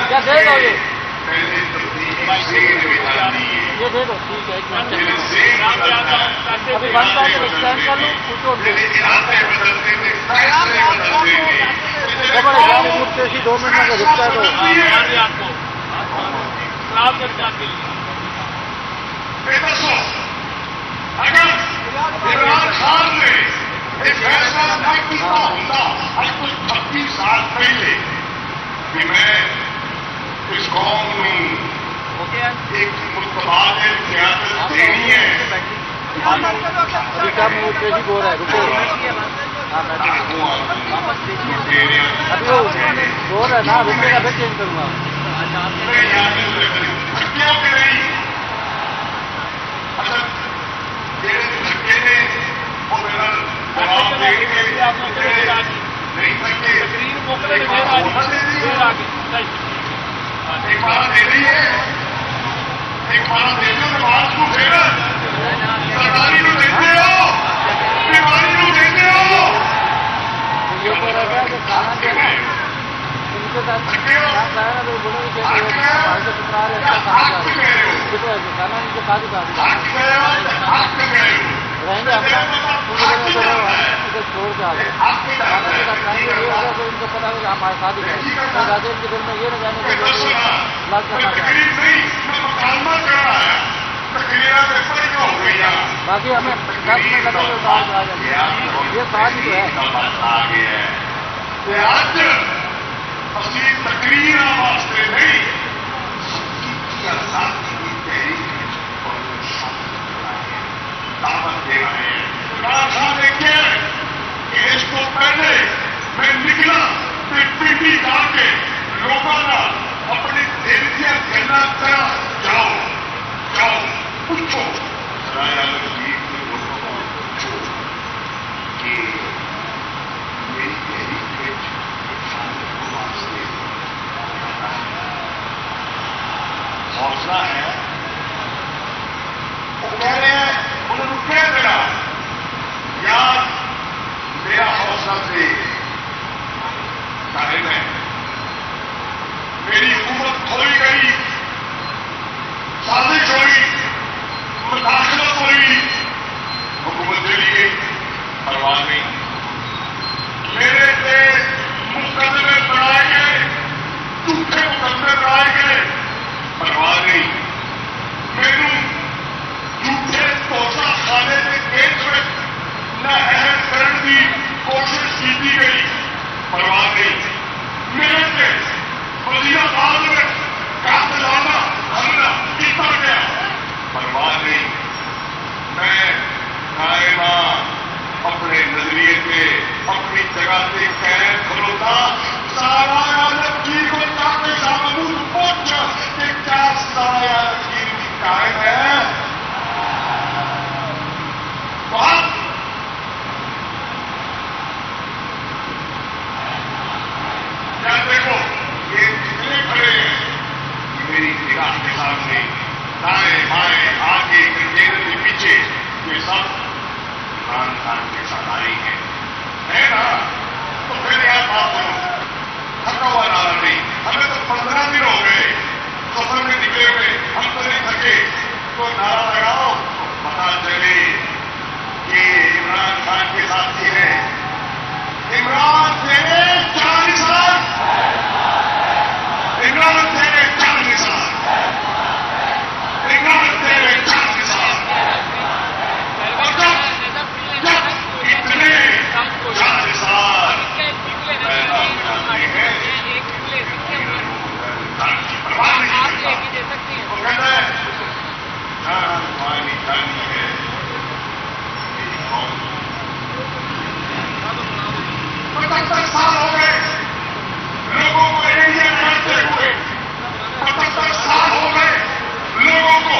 کیا دے دو یہ دے دو ٹھیک ہے. ابھی بند کر کے اسکین کر لوں کچھ بڑے گاڑی مجھ سے 2 منٹ میں رکتا ہے تو اگر عمران خان نے ایک فیصلہ نہ کیا ہوتا آج کچھ 36 سال پہلے کہ میں اس قوم کو ایک متبادل سیاست دینی ہے. ابھی کیا میں پیشی بول رہا ہے رکو ابھی وہ بول رہا ہے نا رکے گا پھر چینج کروں گا. ایک بار دے رہی ہے ایک بار دیتے تو بات کو پھر سرکاری کو دیتے ہو بیماری کو دیتے ہو یہ بول رہا تھا کہ کھانا دینا ان کے ساتھ کھانا تو بولے کہ کھانا ان کے ساتھ رہیں گے اپنا چھوڑ کے آ گئے ان کو پتا ہے کہ ہمارے ساتھ ہی رہیں راجیش کے دل میں یہ نہ جانے کے باقی ہمیں 10 منٹ لگا کے باہر آ جائیں یہ ساتھ ہی تو ہے تقریر واسطے نہیں دعوت دے رہے ہیں. عمران خان نے کیا کہ اس کو پہلے میں نکلا پیٹی لا کے لوگوں کا اپنی دل سے کہنا تھا جاؤ جاؤ پوچھو لوگوں کو پوچھو کہ میری تحریک واسطے حوصلہ ہے. وہ کہہ رہے ہیں انہوں نے کہہ دیا یار میرا حوصلہ سے قائم ہے. میری حکومت کھوئی گئی سازش ہوئی مداخلت ہوئی حکومت چلی گئی پرواہ نہیں. میرے سے مقدمے بنائے گئے جھوٹے مقدمے بنائے گئے پرواہ نہیں. میرے جھوٹے توسا خانے کے کیس میں نہ اہم کرنے کی کوشش کی گئی پرواہ نہیں. میرے سے وزیر آباد میں قاتلانہ حملہ کیا گیا پرواہ نہیں. میں قائمہ اپنے نظریے سے اپنی جگہ سے قائم کھلوتا سارا عالم کی کو چاہتے سامنے پہنچ کہ کیا سارا عالم کی قائم ہے. کیا دیکھو یہ کتنے کھڑے ہیں میری نگاہ کے سامنے دائیں بائیں آگے کے پیچھے یہ سب عمران خان کے ساتھ آئی ہیں ہے نا. تو پھر یار بات کرو تھکا ہوا نارا نہیں. ہمیں تو 15 دن ہو گئے سفر میں نکلے ہوئے ہم تو نہیں تھکے. تو نعرہ لگاؤ پتا چلے کہ عمران خان کے ساتھی ہے. عمران تھے 4 نشان عمران تھے 4 نشان عمران تھے 4 نشان اور جب اتنے 4 نشان پیدا ہو جاتے ہیں پرواہ نہیں کرتا. وہ کہتا ہے جان پانی جانی ہے 75 سال ہو گئے لوگوں کو انڈیا کرتے ہوئے. 75 سال ہو گئے لوگوں کو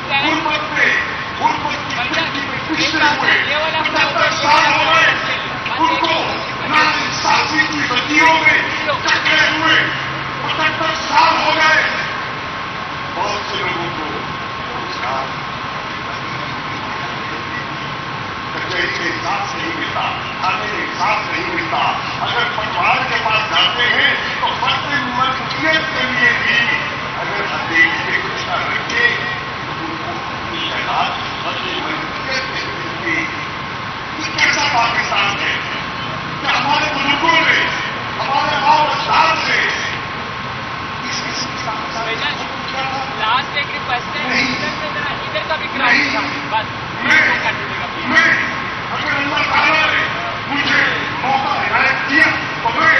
غربت میں غربت کی پچھلی میں پچھلے ہوئے. 75 سال ہو گئے ان کو ناانصافی کی بدیوں میں چکرے ہوئے. 75 سال ہو گئے بہت سے لوگوں کو روزگار हिसाब से नहीं मिलता, खाने के हिसाब से नहीं मिलता। अगर पटवार के पास जाते हैं तो फर्द मलकियत के लिए भी अगर हथेली पे कुछ न रखे तो उनको शहनाज फर्द मलकियत के लिए ये कैसा पाकिस्तान है? क्या हमारे बुजुर्गों ने, हमारे माँ और साथ से लास्ट एक रिक्वेस्ट है, इधर का भी ग्राउंड बस मैं अगर अल्लाह ताला ने मुझे मौका हिदायत किया तो मैं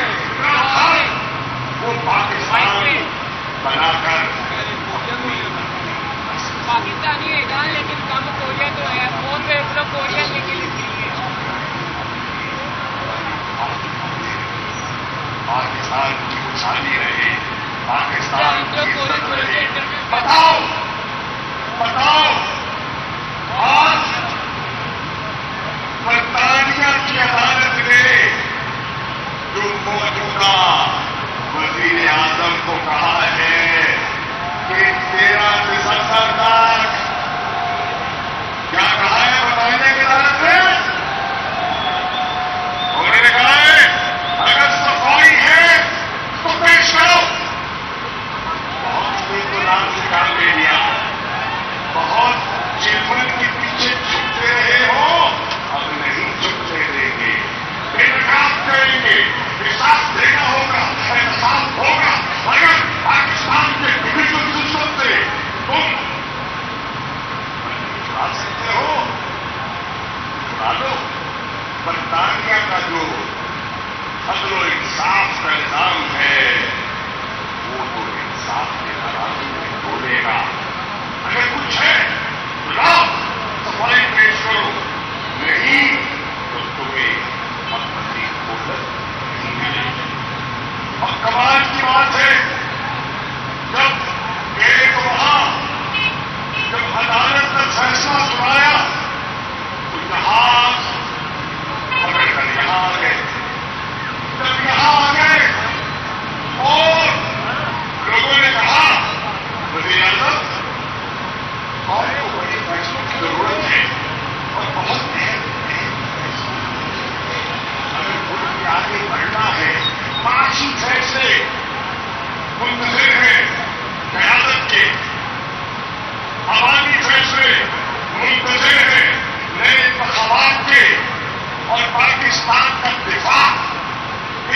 वो पाकिस्तान बनाकर पाकिस्तानी है ना, लेकिन कम कोरिया तो है, फोन पे लोग कोरिया लेके पाकिस्तान की खुशहाली रहे, पाकिस्तान की इज्जत रहे। बताओ बताओ आज बरतानिया की अदालत ने जो मौजूदा वजीर आजम को कहा है कि 13 दिसंबर तक, क्या कहा है बताने की अदालत ने? उन्होंने कहा है अगर सफाई है तो पेश करो। बहुत को नाम से काम ले लिया, बहुत चिलमन के पीछे छुपते रहे हो, अब नहीं छुपते देंगे, बेनकाब करेंगे, हिसाब देना होगा, एहसास होगा। अगर पाकिस्तान के डिविजन सिस्टम से तुम चुरा सकते हो, चुरा लो। बरतानिया का जो अदल और इंसाफ का निजाम है वो तो इंसाफ के तराजू में तोलेगा। अगर कुछ है तो लाओ, सफाई पेश करो, नहीं तो तुम्हें अब मजीद कोहलत नहीं मिलेगी। और कमाल की बात है, जब एक वहां जब अदालत ने फैसला सुनाया तो जहाज पकड़कर यहां आ गए। जब यहां आ गए और लोगों ने कहा वज़ीर आज़म आपको बड़े फैसलों की जरूरत है और बहुत अहम फैसले, अगर मुल्क के आगे बढ़ना है, माशी फैसले मुंतज़िर हैं क़यादत के, अवामी फैसले मुंतज़िर हैं नए इंतख़ाबात के, और पाकिस्तान का दिफा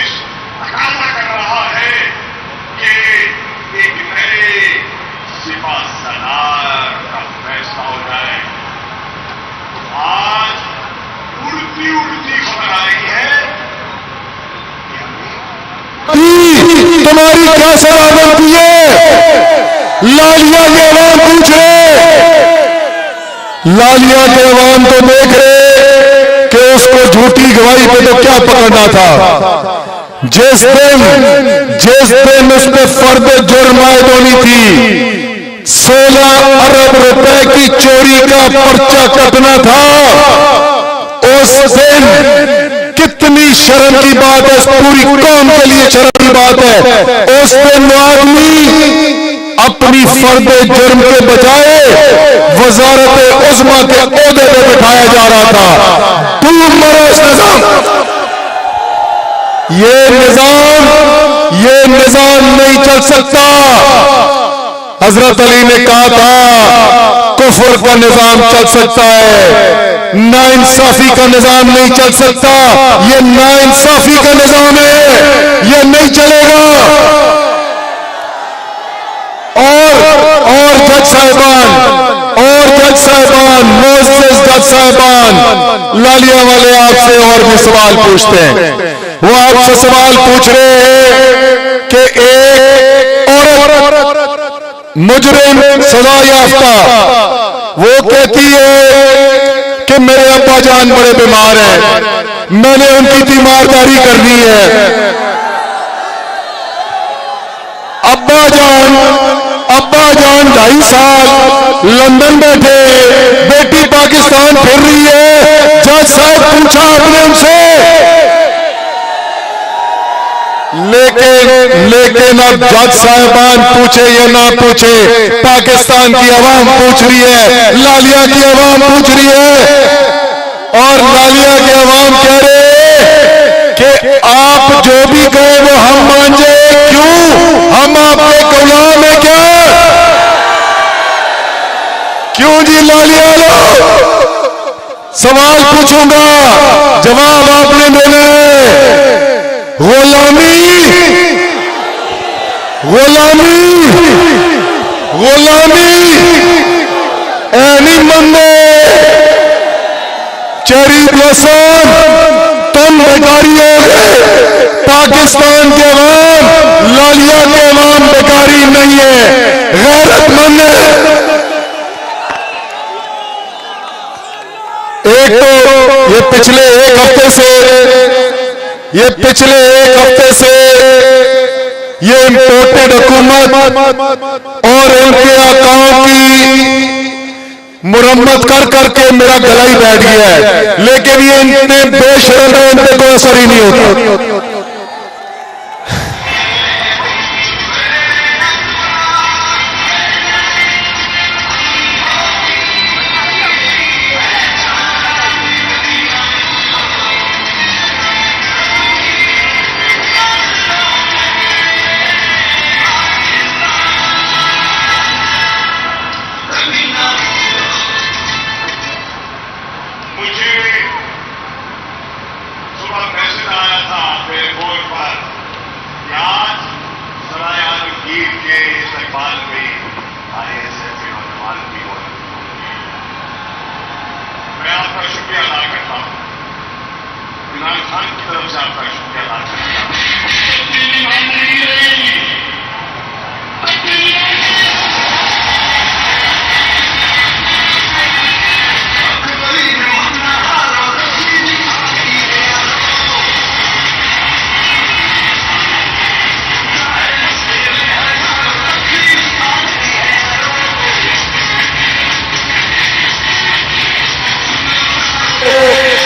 इस तकाज़ा कर रहा है कि एक नए सिपा सलार का फैसला हो जाए। तो आज उड़ती उड़ती खबर आ रही है तुम्हारी क्या सलाह बनती है? लालिया के अवाम पूछ रहे, लालिया के अवाम तो देख रहे कि उसको झूठी गवाही पे तो क्या पकड़ना था। जिस दिन उस पर फर्द जुर्म आयद होनी थी, 16 अरब रुपए की चोरी का पर्चा कटना था, उस दिन कितनी शर्म की बात है, पूरी कौम के लिए शर्म की बात है। उस दिन आदमी अपनी फर्द जुर्म के बजाय वजारत उज़्मा के ओहदे पे बिठाया जा रहा था। तू मरो इस निजाम, ये निजाम नहीं चल सकता। हजरत अली ने कहा था कुफर का निजाम चल सकता है, नाइंसाफी का निजाम नहीं चल सकता। ये नाइंसाफी का निजाम है, ये नहीं चलेगा। और जज साहिबान मोअज़्ज़िज़ जज साहिबान, लालिया वाले आपसे और भी सवाल पूछते हैं। वो आपसे सवाल पूछ रहे हैं कि एक औरत मुजरिम सजा याफ्ता, वो कहती है कि मेरे अब्बा जान बड़े बीमार हैं, मैंने उनकी तीमारदारी करनी है। अब्बा जान 2.5 साल लंदन बैठे, बेटी पाकिस्तान फिर रही है। जज साहब पूछा आपने उनसे, लेकिन अब जज साहिबान पूछे या ना पूछे, पाकिस्तान की आवाम पूछ रही है, लालिया की आवाम पूछ रही है। और लालिया کے عوام کہہ رہے کہ آپ جو بھی کہیں وہ ہم مان جائیں، کیوں؟ ہم آپ کے غلام ہیں کیا؟ کیوں جی لالیہ والو؟ سوال پوچھوں گا، جواب آپ نے دینا ہے۔ غلامی غلامی غلامی نہیں مننے، چیری بلاسم تم بیکاری ہو گئے۔ پاکستان کے عوام، لالیہ کے عوام بیکاری نہیں ہے، غیرت مند ہے۔ ایک تو یہ پچھلے ایک ہفتے سے یہ امپورٹڈ حکومت اور ان کے آقاؤں کی مرمت کر کے میرا گلا ہی بیٹھ گیا ہے، لیکن یہ اتنے بے شرم ہیں، ان پہ کوئی اثر ہی نہیں ہوتا۔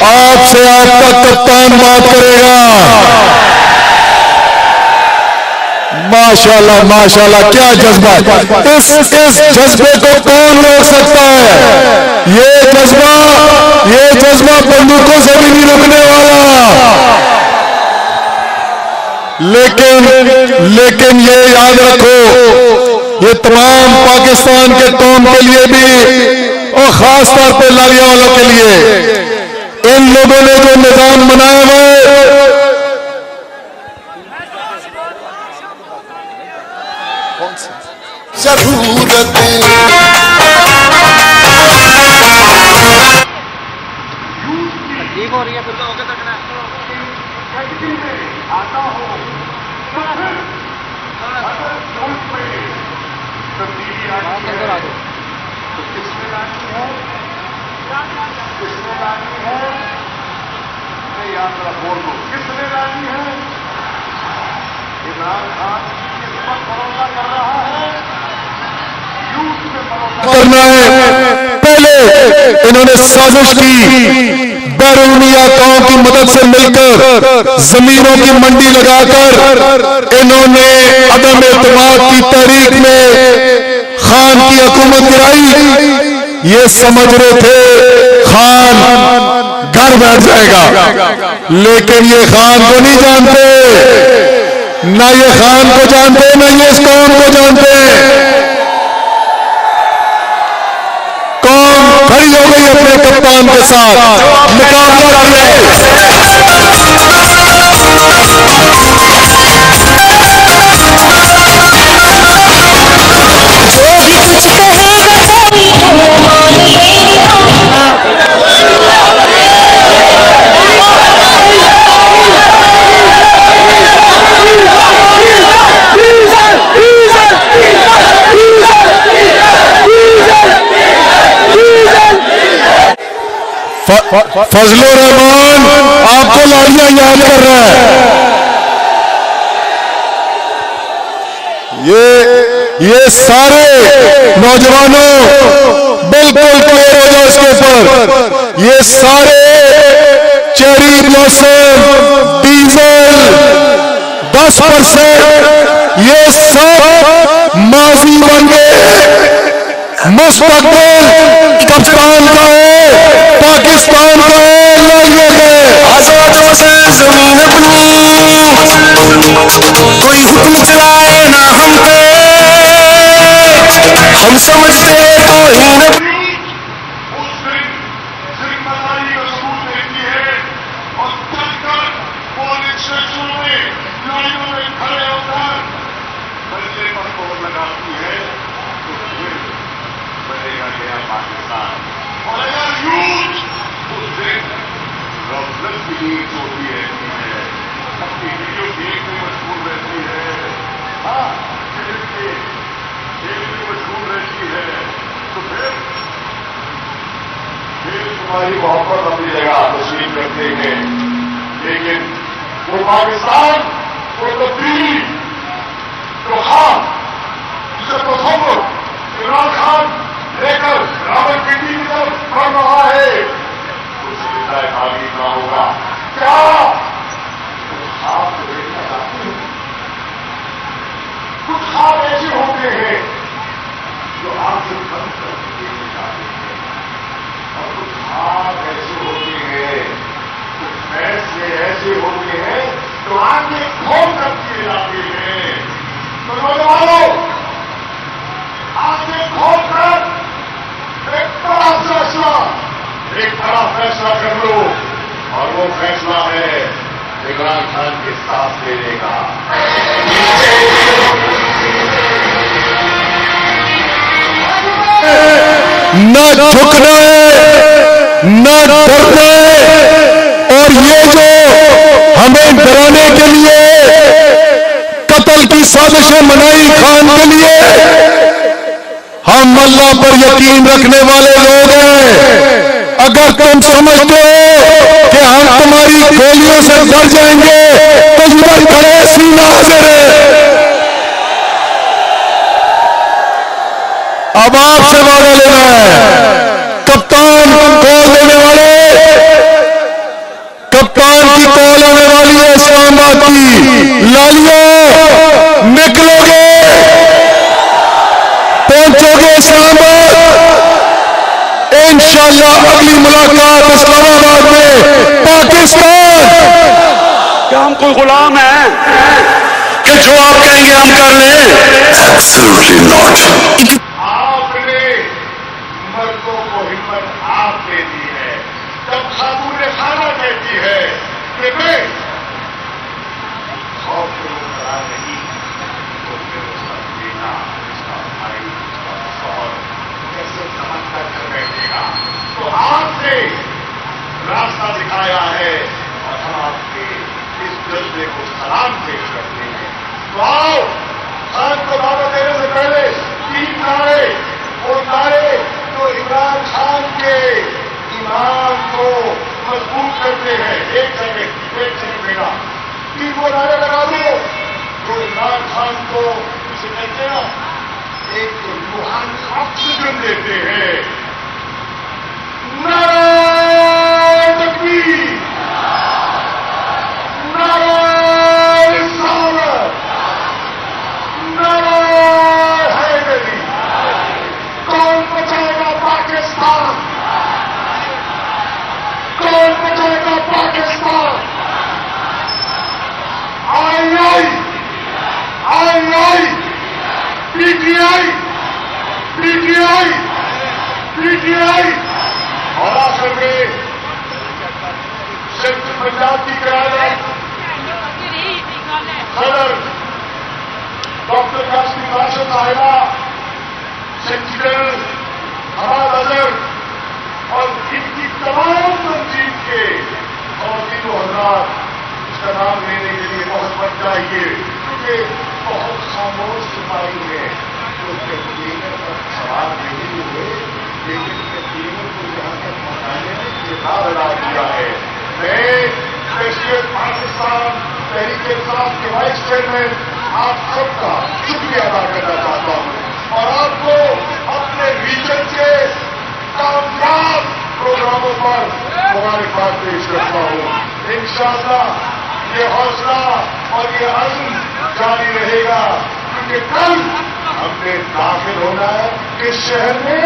آپ سے آپ کا کپتان بات کرے گا۔ ماشاءاللہ ماشاءاللہ، کیا جذبہ ہے، اس جذبے کو کون روک سکتا ہے؟ یہ جذبہ بندوقوں سے بھی نہیں رکنے والا۔ لیکن یہ یاد رکھو، یہ تمام پاکستان کے قوم کے لیے بھی اور خاص طور پہ لالیہ والوں کے لیے، ان لوگوں نے جو نظام بنایا ہوا ہے، ضرورت ٹھیک ہو رہی ہے، پھر تو اوکے تک نا آتا ہو تبدیلی آ دو۔ تو کس میں لانی ہے، کس میں لانی ہے، میں یاد رہا بول دو، کس میں لانی ہے؟ عمران خان کس پر بھروسہ کر رہا ہے؟ یوتھ پہ بھروسہ کرنا ہے۔ پہلے انہوں نے سازش کی، بیرونی آقاؤں کی مدد سے مل کر زمینوں کی منڈی لگا کر انہوں نے عدم اعتماد کی تحریک میں خان کی حکومت گرائی۔ یہ سمجھ رہے تھے خان گھر بیٹھ جائے گا، لیکن یہ خان کو نہیں جانتے، نہ یہ خان کو جانتے، نہ یہ اس قوم کو جانتے۔ قوم کھڑی ہو گئی اپنے کپتان کے ساتھ، مقابلہ کیا۔ فضل الرحمان آپ کو لالیہ یاد کر رہا ہے۔ یہ سارے نوجوانوں بالکل کلیئر ہو جائے اس کے اوپر، یہ سارے چیری بلاسم ڈیزل 10%، یہ سب ماضی بن گئے، مستقبل کپتان کا ہے، پاکستان کا ہے، لالیہ کا ہے۔ अपनी चोटी रहती है, अपनी वीडियो गेम में मशहूर रहती है, हाँ खेल में मशहूर रहती है, तो फिर तुम्हारी मोहब्बत अपनी जगह तस्लीम करते हैं, लेकिन वो पाकिस्तान, वो तब्दीली तो खान जिसे तसव्वुर इमरान खान लेकर रावलपिंडी की तरफ बढ़ रहा है, उससे शायद आगे ना होगा। क्या कुछ ख्वाब देखना चाहते हैं? कुछ ख्वाब ऐसे होते हैं जो आपसे बंद कर देखने चाहते हैं, और कुछ ख्वाब ऐसे होते हैं, कुछ फैसले ऐसे होते हैं जो आगे खोल कर किए जाते हैं। तो नौजवानों, आगे खोल कर एक बड़ा फैसला कर लो, और वो फैसला है इमरान खान के साथ देने का। न झुकना है, न डरना है, और ये जो हमें डराने के लिए कत्ल की साजिशें बनाई खान के लिए, हम अल्लाह पर यकीन रखने वाले लोग हैं। अगर तुम समझते हो कि हम तुम्हारी गोलियों से डर जाएंगे तो इधर खड़े सीना हाजिर है। अब आपसे वादा लेना है, कप्तान कॉल देने वाले, कप्तान की कॉल आने वाली है इस्लामाबाद की। लालिया निकलोगे, पहुंचोगे इस्लामाबाद, इंशाअल्लाह अगली मुलाकात इस्लामाबाद में। पाकिस्तान क्या हम कोई गुलाम हैं कि जो आप कहेंगे हम कर लें? Absolutely not. आपने मर्दों को हिम्मत आप देती है, जब खातून खाना कहती है कि मैं खौफ के मुकरा नहीं, तो फिर उसका बेटा, उसका भाई, उसका शौहर कैसे समझ कर बैठेगा? तो आपने रास्ता दिखाया है, और हम आपके इस जज्बे को सलाम पेश करते हैं। तो आओ, खान को दावत देने से पहले 3 नारे, वो नारे जो इमरान खान के ईमान को मजबूत करते हैं। एक सेकंड बेटा, 3 वो नारे लगा दो जो इमरान खान को जिसे कहते हैं ना, एक रूहानी ऑक्सीजन देते हैं। नारे तकबीर, नारे रिसालत, नारे हैदरी। कौन बचाएगा पाकिस्तान? कौन बचाएगा पाकिस्तान? आई पीटीआई, पीटीआई, पीटीआई। और आखिर में सिर्फ पंजाब की क्यादत सदर डॉक्टर कासिम राशिद साहिबा, सेक्रेटरी हमाद अजहर और इनकी तमाम तंजीम के खवातीन व हज़रात, इसका नाम लेने के लिए बहुत मत चाहिए, क्योंकि बहुत खामोश सिपाही है जो कंटेनर पर सवार नहीं हुए, लेकिन कंटेनर को यहाँ तक पहुँचाने में किरदार अदा किया है। मैं प्रेसिडेंट पाकिस्तान तहरीक इंसाफ के वाइस चेयरमैन आप सबका शुक्रिया अदा करना चाहता हूँ, और आपको अपने रीजन के कामयाब प्रोग्रामों पर मुबारकबाद पेश करता हूँ। इंशाअल्लाह ये हौसला और ये अज़्म जारी रहेगा, क्योंकि कल हमने दाखिल होना है इस शहर में।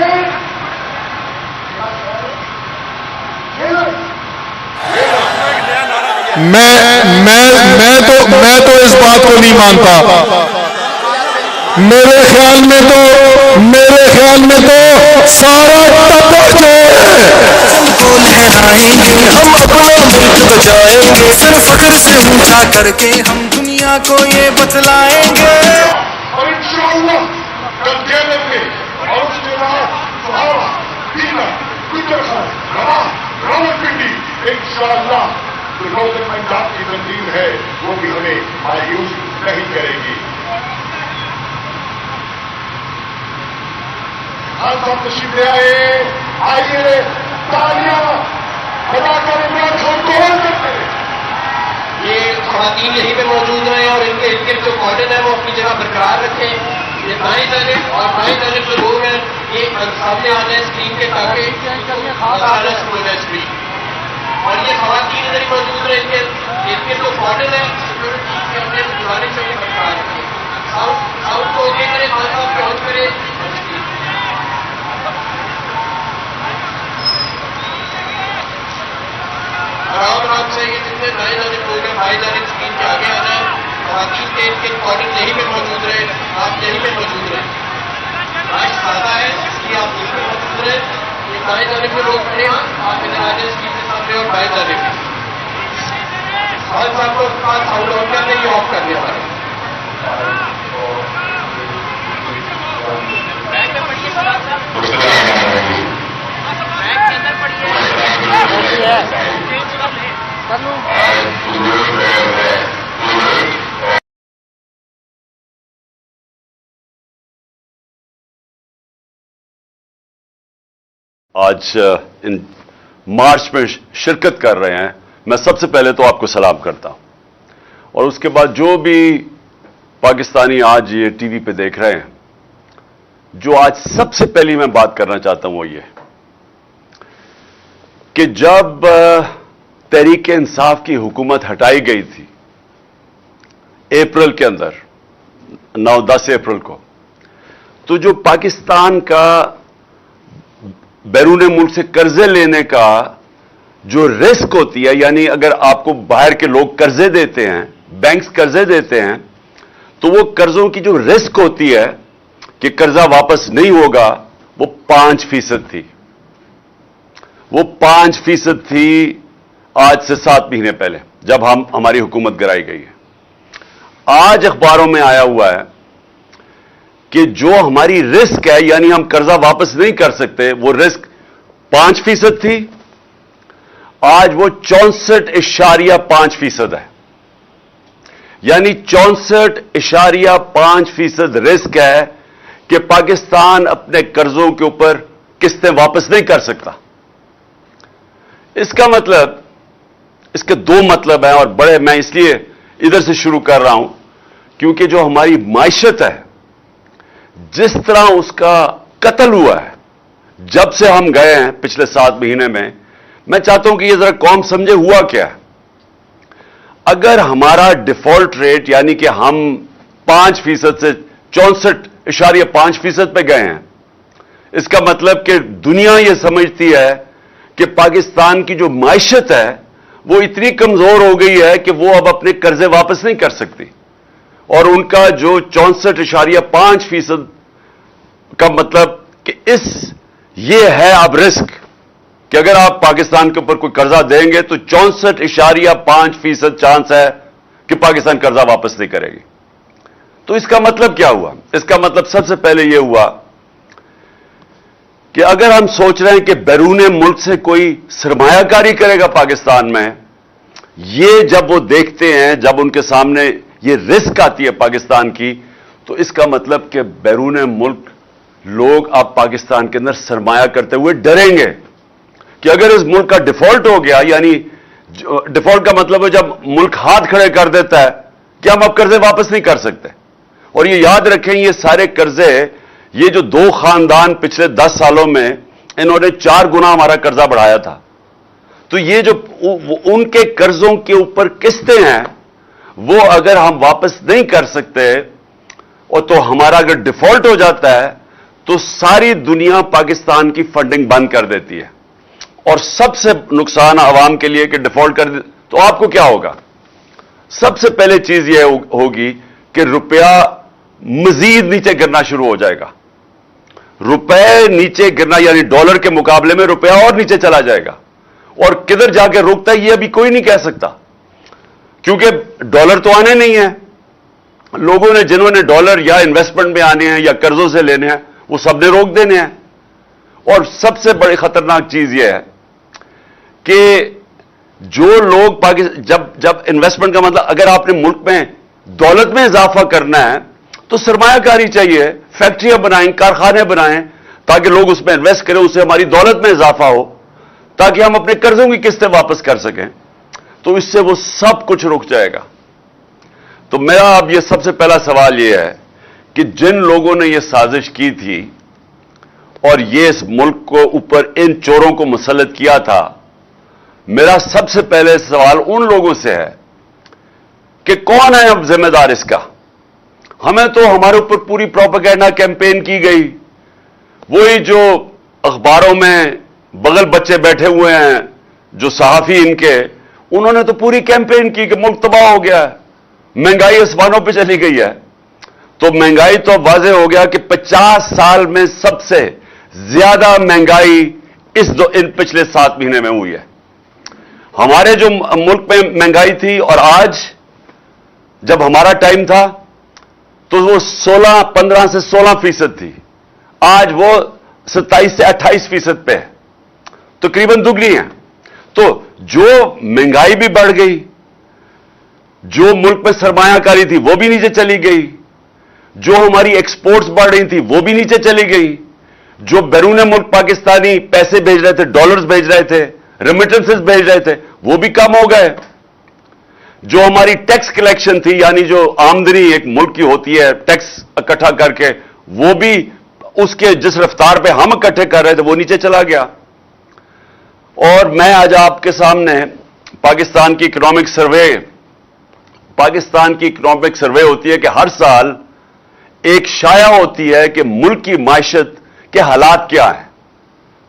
मैं तो इस बात को नहीं मानता। मेरे ख्याल में तो सारा टब्बर जो को लहराएंगे हम, अपना मुल्क बचाएंगे, सिर्फ फख्र से ऊंचा करके हम दुनिया को ये बतलाएंगे। और इंशाअल्लाह कल केरल में और उसके बाद सुहावा, बीना, गुजर खान, रावलपिंडी, इंशाअल्लाह जो पंजाब की तंजीम है वो भी हमें मायूस नहीं करेगी। आज हम तशरीफ ले आइए तालियां बजाकर इमरान खान को करते हैं। ये खवातीन यहीं पे मौजूद रहे और इनके इनके जो कॉर्डन है वो अपनी जगह बरकरार रखें। ये दाएं जानिब और बाएं जानिब जो लोग हैं ये सामने आ जाए स्क्रीन के ताकि स्क्रीन और ये खवातीन इधर ही मौजूद रहे। इनके जो कॉर्डन है सिक्योरिटी के अपने गुजारिश से बरकरार रखें। साउथ को ओके करें, खान साहब पे ऑन करें। आराम से ये जितने दाएं जानिब लोग हैं बाएं जानिब स्क्रीन के आगे आ जाए। खवातीन के इनके कॉर्डन यहीं पे मौजूद रहे, आप यहीं पे मौजूद रहे। आज सादा है इसलिए आप यहीं पे मौजूद रहे। ये दाएं जानिब में लोग खड़े हैं, आप इधर आ जाए स्क्रीन के सामने और बाएं जानिब में। खान साहब को पास साउंड ऑन करने ये ऑफ करने वाले। बैग में पढ़िए बैग के अंदर पढ़िए कर लूं। आज इन मार्च में शिरकत कर रहे हैं। मैं सबसे पहले तो आपको सलाम करता हूं और उसके बाद जो भी पाकिस्तानी आज ये टीवी पे देख रहे हैं, जो आज सबसे पहली मैं बात करना चाहता हूं वो ये कि जब तहरीक इंसाफ की हुकूमत हटाई गई थी अप्रैल के अंदर 9-10 अप्रैल को, तो जो पाकिस्तान का बैरून मुल्क से कर्जे लेने का जो रिस्क होती है, यानी अगर आपको बाहर के लोग कर्जे देते हैं, बैंक्स कर्जे देते हैं, तो वो कर्जों की जो रिस्क होती है कि कर्जा वापस नहीं होगा, वो 5% थी। वो 5% थी आज से 7 महीने पहले जब हमारी हुकूमत गिराई गई है। आज अखबारों में आया हुआ है कि जो हमारी रिस्क है, यानी हम कर्जा वापस नहीं कर सकते, वो रिस्क 5% थी, आज वो 64.5% है। यानी 64.5% रिस्क है कि पाकिस्तान अपने कर्जों के ऊपर किस्तें वापस नहीं कर सकता। इसका मतलब, इसके 2 मतलब हैं और बड़े, मैं इसलिए इधर से शुरू कर रहा हूं क्योंकि जो हमारी माइशत है, जिस तरह उसका कत्ल हुआ है जब से हम गए हैं पिछले 7 महीने में, मैं चाहता हूं कि ये जरा कौम समझे हुआ क्या है। अगर हमारा डिफॉल्ट रेट यानी कि हम 5% से 64.5% पे गए हैं, इसका मतलब कि दुनिया ये समझती है कि पाकिस्तान की जो माइशत है वो इतनी कमजोर हो गई है कि वो अब अपने कर्जे वापस नहीं कर सकती, और उनका जो 64.5% का मतलब कि ये है अब रिस्क कि अगर आप पाकिस्तान के ऊपर कोई कर्जा देंगे तो 64.5% चांस है कि पाकिस्तान कर्जा वापस नहीं करेगी। तो इसका मतलब क्या हुआ? इसका मतलब सबसे पहले यह हुआ कि अगर हम सोच रहे हैं कि बैरून मुल्क से कोई सरमायाकारी करेगा पाकिस्तान में, ये जब वो देखते हैं, जब उनके सामने ये रिस्क आती है पाकिस्तान की, तो इसका मतलब कि बैरून मुल्क लोग अब पाकिस्तान के अंदर सरमाया करते हुए डरेंगे कि अगर इस मुल्क का डिफॉल्ट हो गया, यानी डिफॉल्ट का मतलब है जब मुल्क हाथ खड़े कर देता है कि हम अब कर्जे वापस नहीं कर सकते। और ये याद रखें, ये सारे कर्जे, ये जो 2 खानदान पिछले 10 सालों में इन्होंने 4 गुना हमारा कर्जा बढ़ाया था, तो ये जो उनके कर्जों के ऊपर किस्तें हैं, वो अगर हम वापस नहीं कर सकते और तो हमारा अगर डिफॉल्ट हो जाता है तो सारी दुनिया पाकिस्तान की फंडिंग बंद कर देती है, और सबसे नुकसान आवाम के लिए कि डिफॉल्ट कर दे तो आपको क्या होगा? सबसे पहले चीज यह होगी कि रुपया मजीद नीचे गिरना शुरू हो जाएगा। रुपए नीचे गिरना यानी डॉलर के मुकाबले में रुपया और नीचे चला जाएगा, और किधर जाके रुकता है ये अभी कोई नहीं कह सकता, क्योंकि डॉलर तो आने नहीं है। लोगों ने, जिन्होंने डॉलर या इन्वेस्टमेंट में आने हैं या कर्जों से लेने हैं, वो सबने रोक देने हैं। और सबसे बड़ी खतरनाक चीज यह है कि जो लोग जब इन्वेस्टमेंट का मतलब, अगर आपने मुल्क में दौलत में इजाफा करना है तो सरमायाकारी चाहिए, फैक्ट्रियां बनाएं, कारखाने बनाएं, ताकि लोग उसमें इन्वेस्ट करें, उससे हमारी दौलत में इजाफा हो, ताकि हम अपने कर्जों की किस्तें वापस कर सकें। तो इससे वो सब कुछ रुक जाएगा। तो मेरा अब ये सबसे पहला सवाल ये है कि जिन लोगों ने ये साजिश की थी और ये इस मुल्क को ऊपर इन चोरों को मुसल्लत किया था, मेरा सबसे पहले सवाल उन लोगों से है कि कौन है अब जिम्मेदार इसका। हमें तो हमारे ऊपर पूरी प्रोपेगेंडा कैंपेन की गई, वही जो अखबारों में बगल बच्चे बैठे हुए हैं जो सहाफी इनके, उन्होंने तो पूरी कैंपेन की कि मुल्क तबाह हो गया है, महंगाई आसमानों पे चली गई है। तो महंगाई तो वाज़ेह हो गया कि 50 साल में सबसे ज्यादा महंगाई इन पिछले 7 महीने में हुई है। हमारे जो मुल्क में महंगाई थी और आज जब हमारा टाइम था तो वो 15 से 16% थी, आज वो 27 से 28% पे है, तकरीबन दुगनी है। तो जो महंगाई भी बढ़ गई, जो मुल्क में सरमायाकारी थी वो भी नीचे चली गई, जो हमारी एक्सपोर्ट्स बढ़ रही थी वो भी नीचे चली गई, जो बैरून मुल्क पाकिस्तानी पैसे भेज रहे थे, डॉलर्स भेज रहे थे, रेमिटेंसेस भेज रहे थे, वो भी कम हो गए। जो हमारी टैक्स कलेक्शन थी, यानी जो आमदनी एक मुल्क की होती है टैक्स इकट्ठा करके, वो भी उसके जिस रफ्तार पे हम इकट्ठे कर रहे थे वो नीचे चला गया। और मैं आज आपके सामने पाकिस्तान की इकोनॉमिक सर्वे होती है कि हर साल एक शाया होती है कि मुल्क की मायशत के हालात क्या हैं।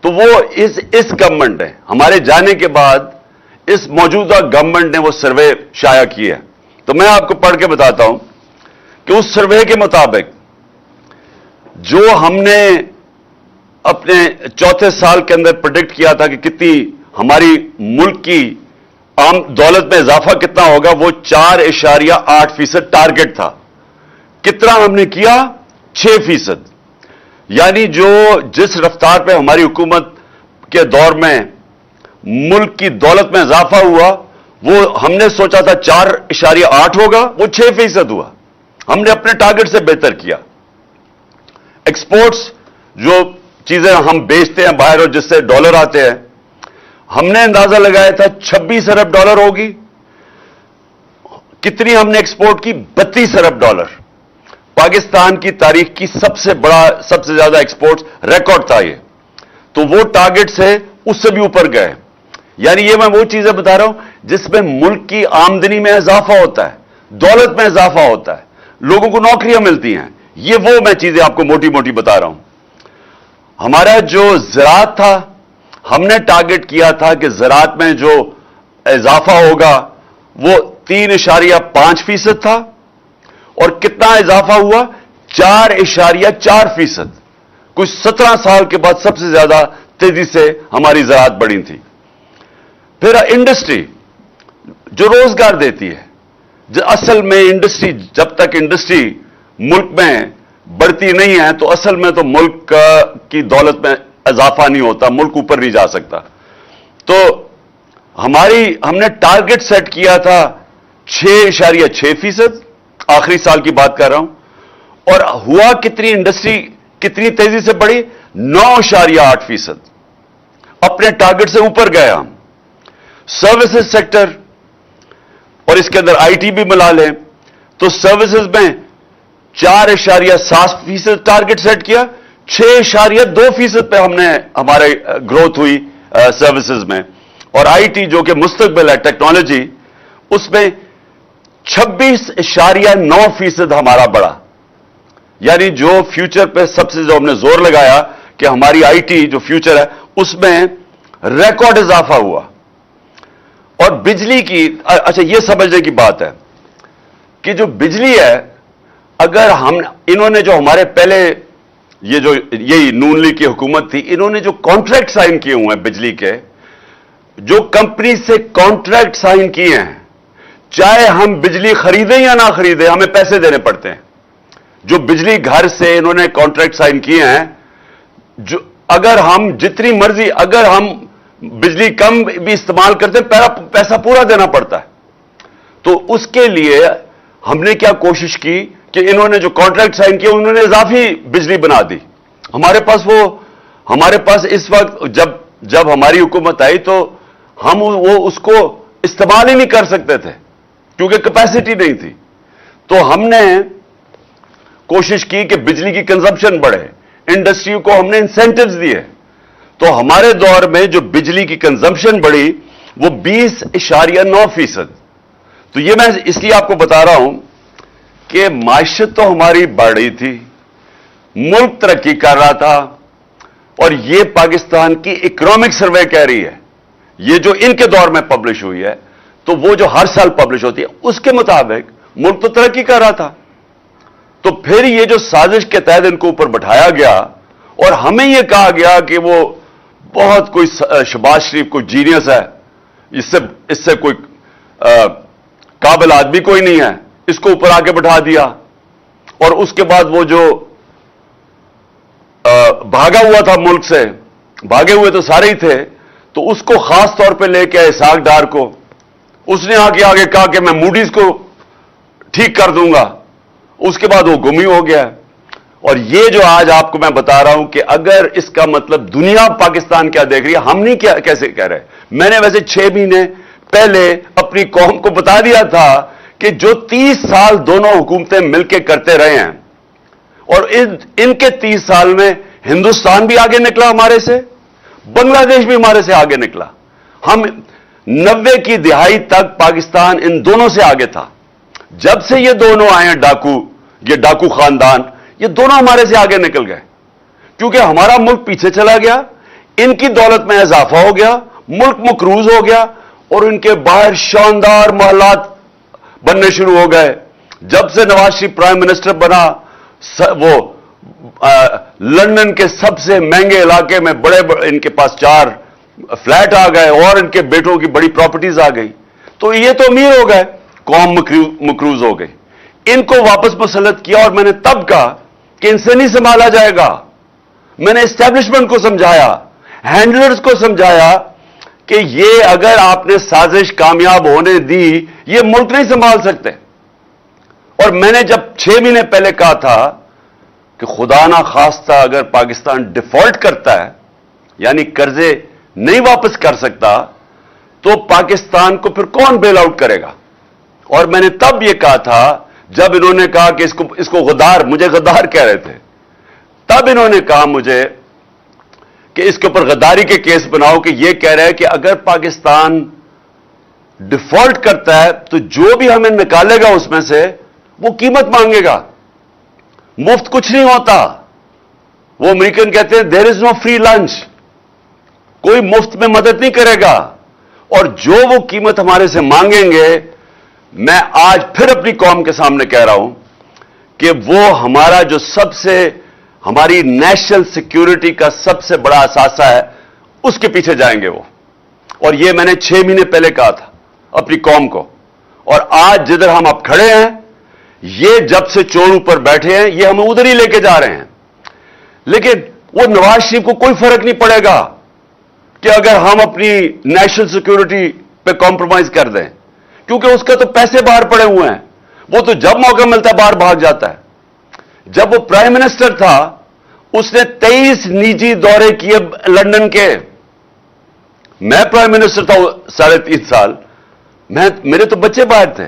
तो वो इस गवर्नमेंट ने, हमारे जाने के बाद इस मौजूदा गवर्नमेंट ने वो सर्वे शाया की है। तो मैं आपको पढ़ के बताता हूं कि उस सर्वे के मुताबिक जो हमने अपने चौथे साल के अंदर प्रेडिक्ट किया था कि कितनी हमारी मुल्क की आम दौलत में इजाफा कितना होगा, वो 4.8% टारगेट था। कितना हमने किया? 6%। यानी जिस रफ्तार पे हमारी हुकूमत के दौर में मुल्क की दौलत में इजाफा हुआ, वो हमने सोचा था 4.8 होगा, वो 6% हुआ। हमने अपने टारगेट से बेहतर किया। एक्सपोर्ट्स, जो चीजें हम बेचते हैं बाहर और जिससे डॉलर आते हैं, हमने अंदाजा लगाया था 26 अरब डॉलर होगी। कितनी हमने एक्सपोर्ट की? 32 अरब डॉलर। पाकिस्तान की तारीख की सबसे ज्यादा एक्सपोर्ट्स रिकॉर्ड था ये। तो वो टारगेट से उससे भी ऊपर गए। यानी ये मैं वो चीजें बता रहा हूं जिसमें मुल्क की आमदनी में इजाफा होता है, दौलत में इजाफा होता है, लोगों को नौकरियां मिलती हैं। ये वो मैं चीजें आपको मोटी मोटी बता रहा हूं। हमारा जो ज़राअत था, हमने टारगेट किया था कि ज़राअत में जो इजाफा होगा वो 3.5% था, और कितना इजाफा हुआ? 4.4%। कुछ 17 साल के बाद सबसे ज्यादा तेजी से हमारी ज़राअत बढ़ी थी। फिर इंडस्ट्री जो रोजगार देती है, असल में इंडस्ट्री, जब तक इंडस्ट्री मुल्क में बढ़ती नहीं है तो असल में तो मुल्क की दौलत में इजाफा नहीं होता, मुल्क ऊपर नहीं जा सकता। तो हमने टारगेट सेट किया था 6.6%, आखिरी साल की बात कर रहा हूं। और हुआ कितनी? इंडस्ट्री कितनी तेजी से बढ़ी? 9.8%। अपने टारगेट से ऊपर गए हम। सर्विसेज सेक्टर, और इसके अंदर आईटी भी मिला लें, तो सर्विसेज में 4.7% टारगेट सेट किया, 6.2% पे हमारे ग्रोथ हुई सर्विसेज में। और आईटी जो कि मुस्तकबिल है, टेक्नोलॉजी, उसमें 26.9% हमारा बढ़ा। यानी जो फ्यूचर पे सबसे जो हमने जोर लगाया कि हमारी आईटी जो फ्यूचर है उसमें रिकॉर्ड इजाफा हुआ। और बिजली की, अच्छा ये समझने की बात है कि जो बिजली है, अगर इन्होंने जो हमारे पहले यही नून लीग की हुकूमत थी, इन्होंने जो कॉन्ट्रैक्ट साइन किए हुए हैं बिजली के, जो कंपनी से कॉन्ट्रैक्ट साइन किए हैं, चाहे हम बिजली खरीदें या ना खरीदें, हमें पैसे देने पड़ते हैं। जो बिजली घर से इन्होंने कॉन्ट्रैक्ट साइन किए हैं, जो अगर हम जितनी मर्जी, अगर हम बिजली कम भी इस्तेमाल करते हैं, पैसा पूरा देना पड़ता है। तो उसके लिए हमने क्या कोशिश की कि इन्होंने जो कॉन्ट्रैक्ट साइन किया उन्होंने इजाफी बिजली बना दी। हमारे पास इस वक्त जब हमारी हुकूमत आई तो हम वो उसको इस्तेमाल ही नहीं कर सकते थे क्योंकि कैपेसिटी नहीं थी। तो हमने कोशिश की कि बिजली की कंजम्पशन बढ़े, इंडस्ट्री को हमने इंसेंटिव्स दिए। तो हमारे दौर में जो बिजली की कंजम्पशन बढ़ी वो 20.9%। तो ये मैं इसलिए आपको बता रहा हूं कि मायशत तो हमारी बढ़ रही थी, मुल्क तरक्की कर रहा था, और ये पाकिस्तान की इकोनॉमिक सर्वे कह रही है, ये जो इनके दौर में पब्लिश हुई है, तो वो जो हर साल पब्लिश होती है उसके मुताबिक मुल्क तो तरक्की कर रहा था। तो फिर ये जो साजिश के तहत इनको ऊपर बैठाया गया और हमें यह कहा गया कि वो बहुत कोई शहबाज शरीफ कोई जीनियस है, इससे कोई काबिल आदमी कोई नहीं है, इसको ऊपर आके बैठा दिया। और उसके बाद वो जो भागा हुआ था मुल्क से, भागे हुए तो सारे ही थे, तो उसको खास तौर पे लेके आए इसहाक डार को। उसने आगे कहा कि मैं मूडीज को ठीक कर दूंगा, उसके बाद वो गुम ही हो गया। और ये जो आज आपको मैं बता रहा हूं कि अगर इसका मतलब दुनिया पाकिस्तान क्या देख रही है, हम नहीं क्या कैसे कह रहे। मैंने वैसे 6 महीने पहले अपनी कौम को बता दिया था कि जो 30 साल दोनों हुकूमतें मिलकर करते रहे हैं, और इनके 30 साल में हिंदुस्तान भी आगे निकला हमारे से, बांग्लादेश भी हमारे से आगे निकला। हम 90 की दिहाई तक पाकिस्तान इन दोनों से आगे था। जब से ये दोनों आए हैं ये डाकू खानदान, ये दोनों हमारे से आगे निकल गए, क्योंकि हमारा मुल्क पीछे चला गया, इनकी दौलत में इजाफा हो गया, मुल्क मकरूज हो गया, और इनके बाहर शानदार महलात बनने शुरू हो गए। जब से नवाज शरीफ प्राइम मिनिस्टर बना, वो लंदन के सबसे महंगे इलाके में बड़े इनके पास 4 फ्लैट आ गए और इनके बेटों की बड़ी प्रॉपर्टीज आ गई। तो ये तो अमीर हो गए, कौम मकरूज हो गई। इनको वापस मुसल्लत किया, और मैंने तब कहा कि इनसे नहीं संभाला जाएगा। मैंने एस्टेब्लिशमेंट को समझाया, हैंडलर्स को समझाया कि ये अगर आपने साजिश कामयाब होने दी, ये मुल्क नहीं संभाल सकते। और मैंने जब 6 महीने पहले कहा था कि खुदा ना खास्ता अगर पाकिस्तान डिफॉल्ट करता है, यानी कर्जे नहीं वापस कर सकता, तो पाकिस्तान को फिर कौन बेल आउट करेगा। और मैंने तब यह कहा था, जब इन्होंने कहा कि इसको मुझे गद्दार कह रहे थे, तब इन्होंने कहा मुझे कि इसके ऊपर गद्दारी के केस बनाओ, कि यह कह रहा है कि अगर पाकिस्तान डिफॉल्ट करता है तो जो भी हमें निकालेगा उसमें से वो कीमत मांगेगा। मुफ्त कुछ नहीं होता। वो अमेरिकन कहते हैं there is no free lunch, कोई मुफ्त में मदद नहीं करेगा। और जो वो कीमत हमारे से मांगेंगे, मैं आज फिर अपनी कौम के सामने कह रहा हूं कि वो हमारा जो हमारी नेशनल सिक्योरिटी का सबसे बड़ा असासा है, उसके पीछे जाएंगे वो। और ये मैंने 6 महीने पहले कहा था अपनी कौम को। और आज जिधर हम अब खड़े हैं, ये जब से चोर ऊपर बैठे हैं, ये हमें उधर ही लेके जा रहे हैं। लेकिन वो नवाज शरीफ को कोई फर्क नहीं पड़ेगा कि अगर हम अपनी नेशनल सिक्योरिटी पे कॉम्प्रोमाइज कर दें, क्योंकि उसका तो पैसे बाहर पड़े हुए हैं। वो तो जब मौका मिलता है बाहर भाग जाता है। जब वो प्राइम मिनिस्टर था, उसने 23 निजी दौरे किए लंदन के। मैं प्राइम मिनिस्टर था 3.5 साल, मेरे तो बच्चे बाहर थे,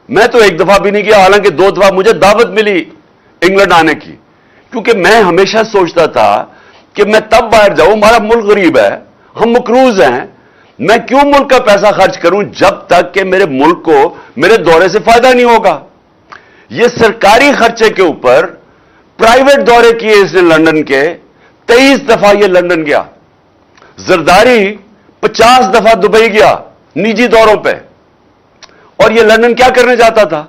मैं तो 1 दफा भी नहीं किया। हालांकि 2 दफा मुझे दावत मिली इंग्लैंड आने की, क्योंकि मैं हमेशा सोचता था कि मैं तब बाहर जाऊं, हमारा मुल्क गरीब है, हम मकरूज हैं, मैं क्यों मुल्क का पैसा खर्च करूं जब तक कि मेरे मुल्क को मेरे दौरे से फायदा नहीं होगा। ये सरकारी खर्चे के ऊपर प्राइवेट दौरे किए इसने लंदन के। 23 दफा ये लंदन गया। जरदारी 50 दफा दुबई गया निजी दौरों पे। और ये लंदन क्या करने जाता था?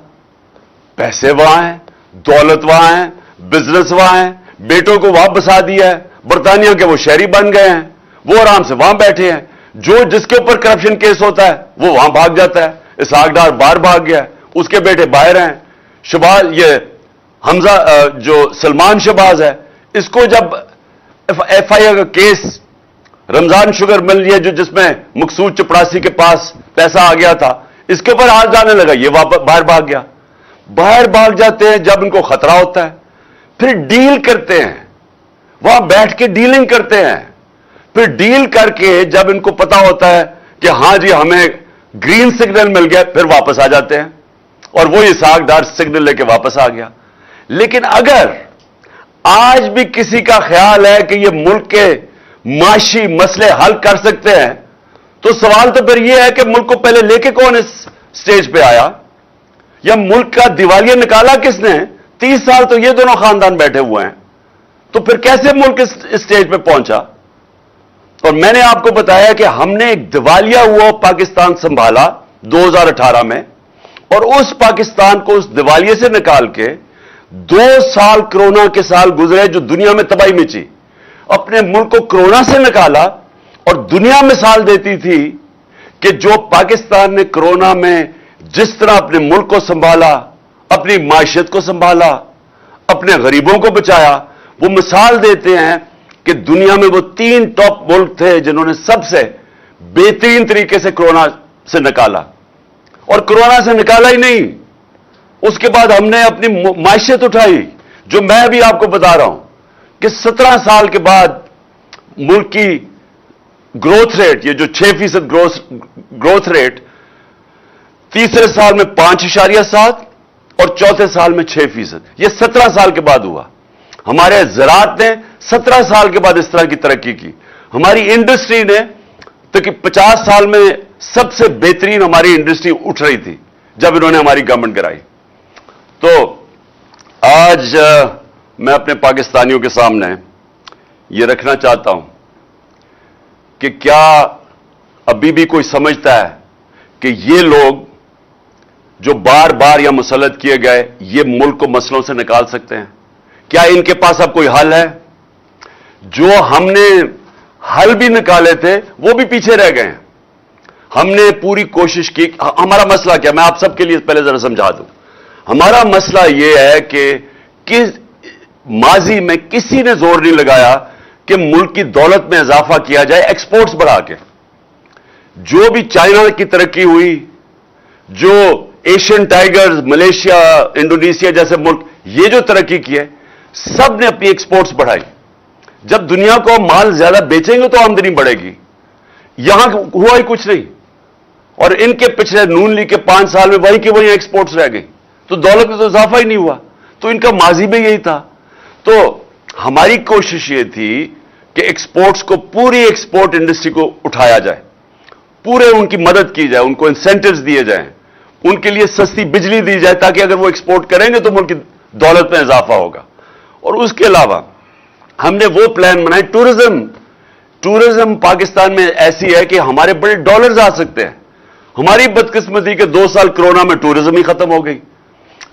पैसे वहां हैं, दौलत वहां है, बिजनेस वहां है, बेटों को वहां बसा दिया है, बरतानिया के वो शहरी बन गए हैं, वो आराम से वहां बैठे हैं। जो जिसके ऊपर करप्शन केस होता है वो वहां भाग जाता है। इसहाक डार बाहर भाग गया, उसके बेटे बाहर हैं। ये हमजा जो सलमान शहबाज है, इसको जब FIR का केस रमजान शुगर मिल लिया जो जिसमें मकसूद चपड़ासी के पास पैसा आ गया था, इसके ऊपर हाथ जाने लगा, ये वापस बाहर भाग गया। बाहर भाग जाते हैं जब इनको खतरा होता है, फिर डील करते हैं, वहां बैठ के डीलिंग करते हैं, फिर डील करके जब इनको पता होता है कि हां जी हमें ग्रीन सिग्नल मिल गया, फिर वापस आ जाते हैं और वो इसहाकदार सिग्नल लेके वापस आ गया। लेकिन अगर आज भी किसी का ख्याल है कि ये मुल्क के माशी मसले हल कर सकते हैं, तो सवाल तो फिर यह है कि मुल्क को पहले लेके कौन इस स्टेज पे आया, या मुल्क का दिवालिया निकाला किसने? 30 साल तो ये दोनों खानदान बैठे हुए हैं, तो फिर कैसे मुल्क इस स्टेज पे पहुंचा? और मैंने आपको बताया कि हमने एक दिवालिया हुआ पाकिस्तान संभाला 2018 में, और उस पाकिस्तान को उस दिवालिये से निकाल के 2 साल कोरोना के साल गुजरे जो दुनिया में तबाही मची, अपने मुल्क को कोरोना से निकाला और दुनिया मिसाल देती थी कि जो पाकिस्तान ने कोरोना में जिस तरह अपने मुल्क को संभाला, अपनी माशियत को संभाला, अपने गरीबों को बचाया, वो मिसाल देते हैं कि दुनिया में वो 3 टॉप मुल्क थे जिन्होंने सबसे बेहतरीन तरीके से कोरोना से निकाला। और कोरोना से निकाला ही नहीं, उसके बाद हमने अपनी माशियत उठाई, जो मैं भी आपको बता रहा हूं कि 17 साल के बाद मुल्क की ग्रोथ रेट, ये जो 6% ग्रोथ रेट, तीसरे साल में 5.7 और चौथे साल में 6%, ये 17 साल के बाद हुआ। हमारे ज़राअत ने 17 साल के बाद इस तरह की तरक्की की। हमारी इंडस्ट्री ने तो कि 50 साल में सबसे बेहतरीन हमारी इंडस्ट्री उठ रही थी जब इन्होंने हमारी गवर्नमेंट कराई। तो आज मैं अपने पाकिस्तानियों के सामने ये रखना चाहता हूं कि क्या अभी भी कोई समझता है कि ये लोग जो बार बार या मुसल्लत किए गए, ये मुल्क को मसलों से निकाल सकते हैं? क्या इनके पास अब कोई हल है? जो हमने हल भी निकाले थे वो भी पीछे रह गए हैं। हमने पूरी कोशिश की। हमारा मसला क्या, मैं आप सबके लिए पहले जरा समझा दूं। हमारा मसला यह है कि माजी में किसी ने जोर नहीं लगाया कि मुल्क की दौलत में इजाफा किया जाए एक्सपोर्ट्स बढ़ा के। जो भी चाइना की तरक्की हुई, जो एशियन टाइगर्स, मलेशिया, इंडोनेशिया जैसे मुल्क, ये जो तरक्की की है, सब ने अपनी एक्सपोर्ट्स बढ़ाई। जब दुनिया को माल ज्यादा बेचेंगे तो आमदनी बढ़ेगी। यहां हुआ ही कुछ नहीं, और इनके पिछले नून लीग के 5 साल में वही के वही एक्सपोर्ट्स रह गई, तो दौलत में तो इजाफा ही नहीं हुआ। तो इनका माजी में यही था। तो हमारी कोशिश ये थी कि एक्सपोर्ट्स को, पूरी एक्सपोर्ट इंडस्ट्री को उठाया जाए, पूरे उनकी मदद की जाए, उनको इंसेंटिव्स दिए जाएं, उनके लिए सस्ती बिजली दी जाए, ताकि अगर वो एक्सपोर्ट करेंगे तो मुल्क की दौलत में इजाफा होगा। और उसके अलावा हमने वो प्लान बनाए। टूरिज्म पाकिस्तान में ऐसी है कि हमारे बड़े डॉलर्स आ सकते हैं। हमारी बदकिस्मती के 2 साल कोरोना में टूरिज्म ही खत्म हो गई,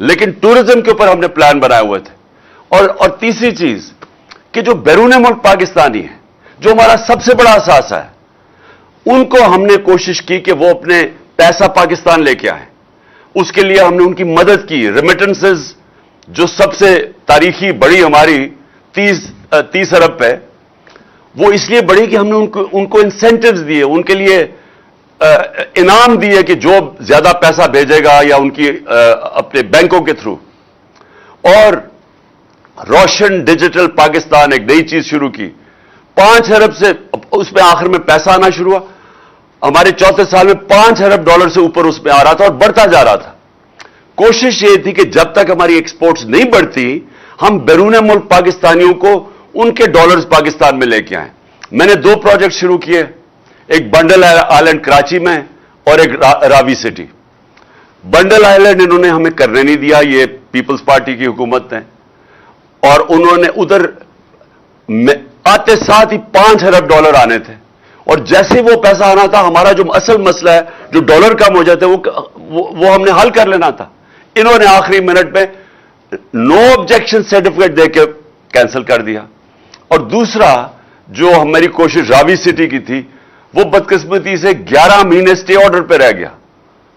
लेकिन टूरिज्म के ऊपर हमने प्लान बनाए हुए थे। और तीसरी चीज कि जो बैरून मुल्क पाकिस्तानी है, जो हमारा सबसे बड़ा असासा है, उनको हमने कोशिश की कि वो अपने पैसा पाकिस्तान लेके आए। उसके लिए हमने उनकी मदद की। रेमिटेंसेस जो सबसे तारीखी बड़ी हमारी 30 अरब पे, वो इसलिए बढ़ी कि हमने उनको इंसेंटिव्स दिए, उनके लिए इनाम दिए कि जो ज्यादा पैसा भेजेगा या उनकी अपने बैंकों के थ्रू। और रोशन डिजिटल पाकिस्तान एक नई चीज शुरू की। 5 अरब से उसमें आखिर में पैसा आना शुरू हुआ। हमारे चौथे साल में $5 अरब से ऊपर उसमें आ रहा था और बढ़ता जा रहा था। कोशिश ये थी कि जब तक हमारी एक्सपोर्ट्स नहीं बढ़ती, हम बैरून मुल्क पाकिस्तानियों को उनके डॉलर्स पाकिस्तान में लेके आए। मैंने 2 प्रोजेक्ट शुरू किए, एक बंडल आइलैंड कराची में और एक रावी सिटी। बंडल आइलैंड इन्होंने हमें करने नहीं दिया, ये पीपल्स पार्टी की हुकूमत है, और उन्होंने उधर आते साथ ही $5 अरब आने थे, और जैसे वो पैसा आना था, हमारा जो असल मसला है, जो डॉलर कम हो जाते वो हमने हल कर लेना था। इन्होंने आखिरी मिनट में नो ऑब्जेक्शन सर्टिफिकेट देकर कैंसिल कर दिया। और दूसरा जो हमारी कोशिश रावी सिटी की थी, वो बदकिस्मती से 11 महीने स्टे ऑर्डर पे रह गया।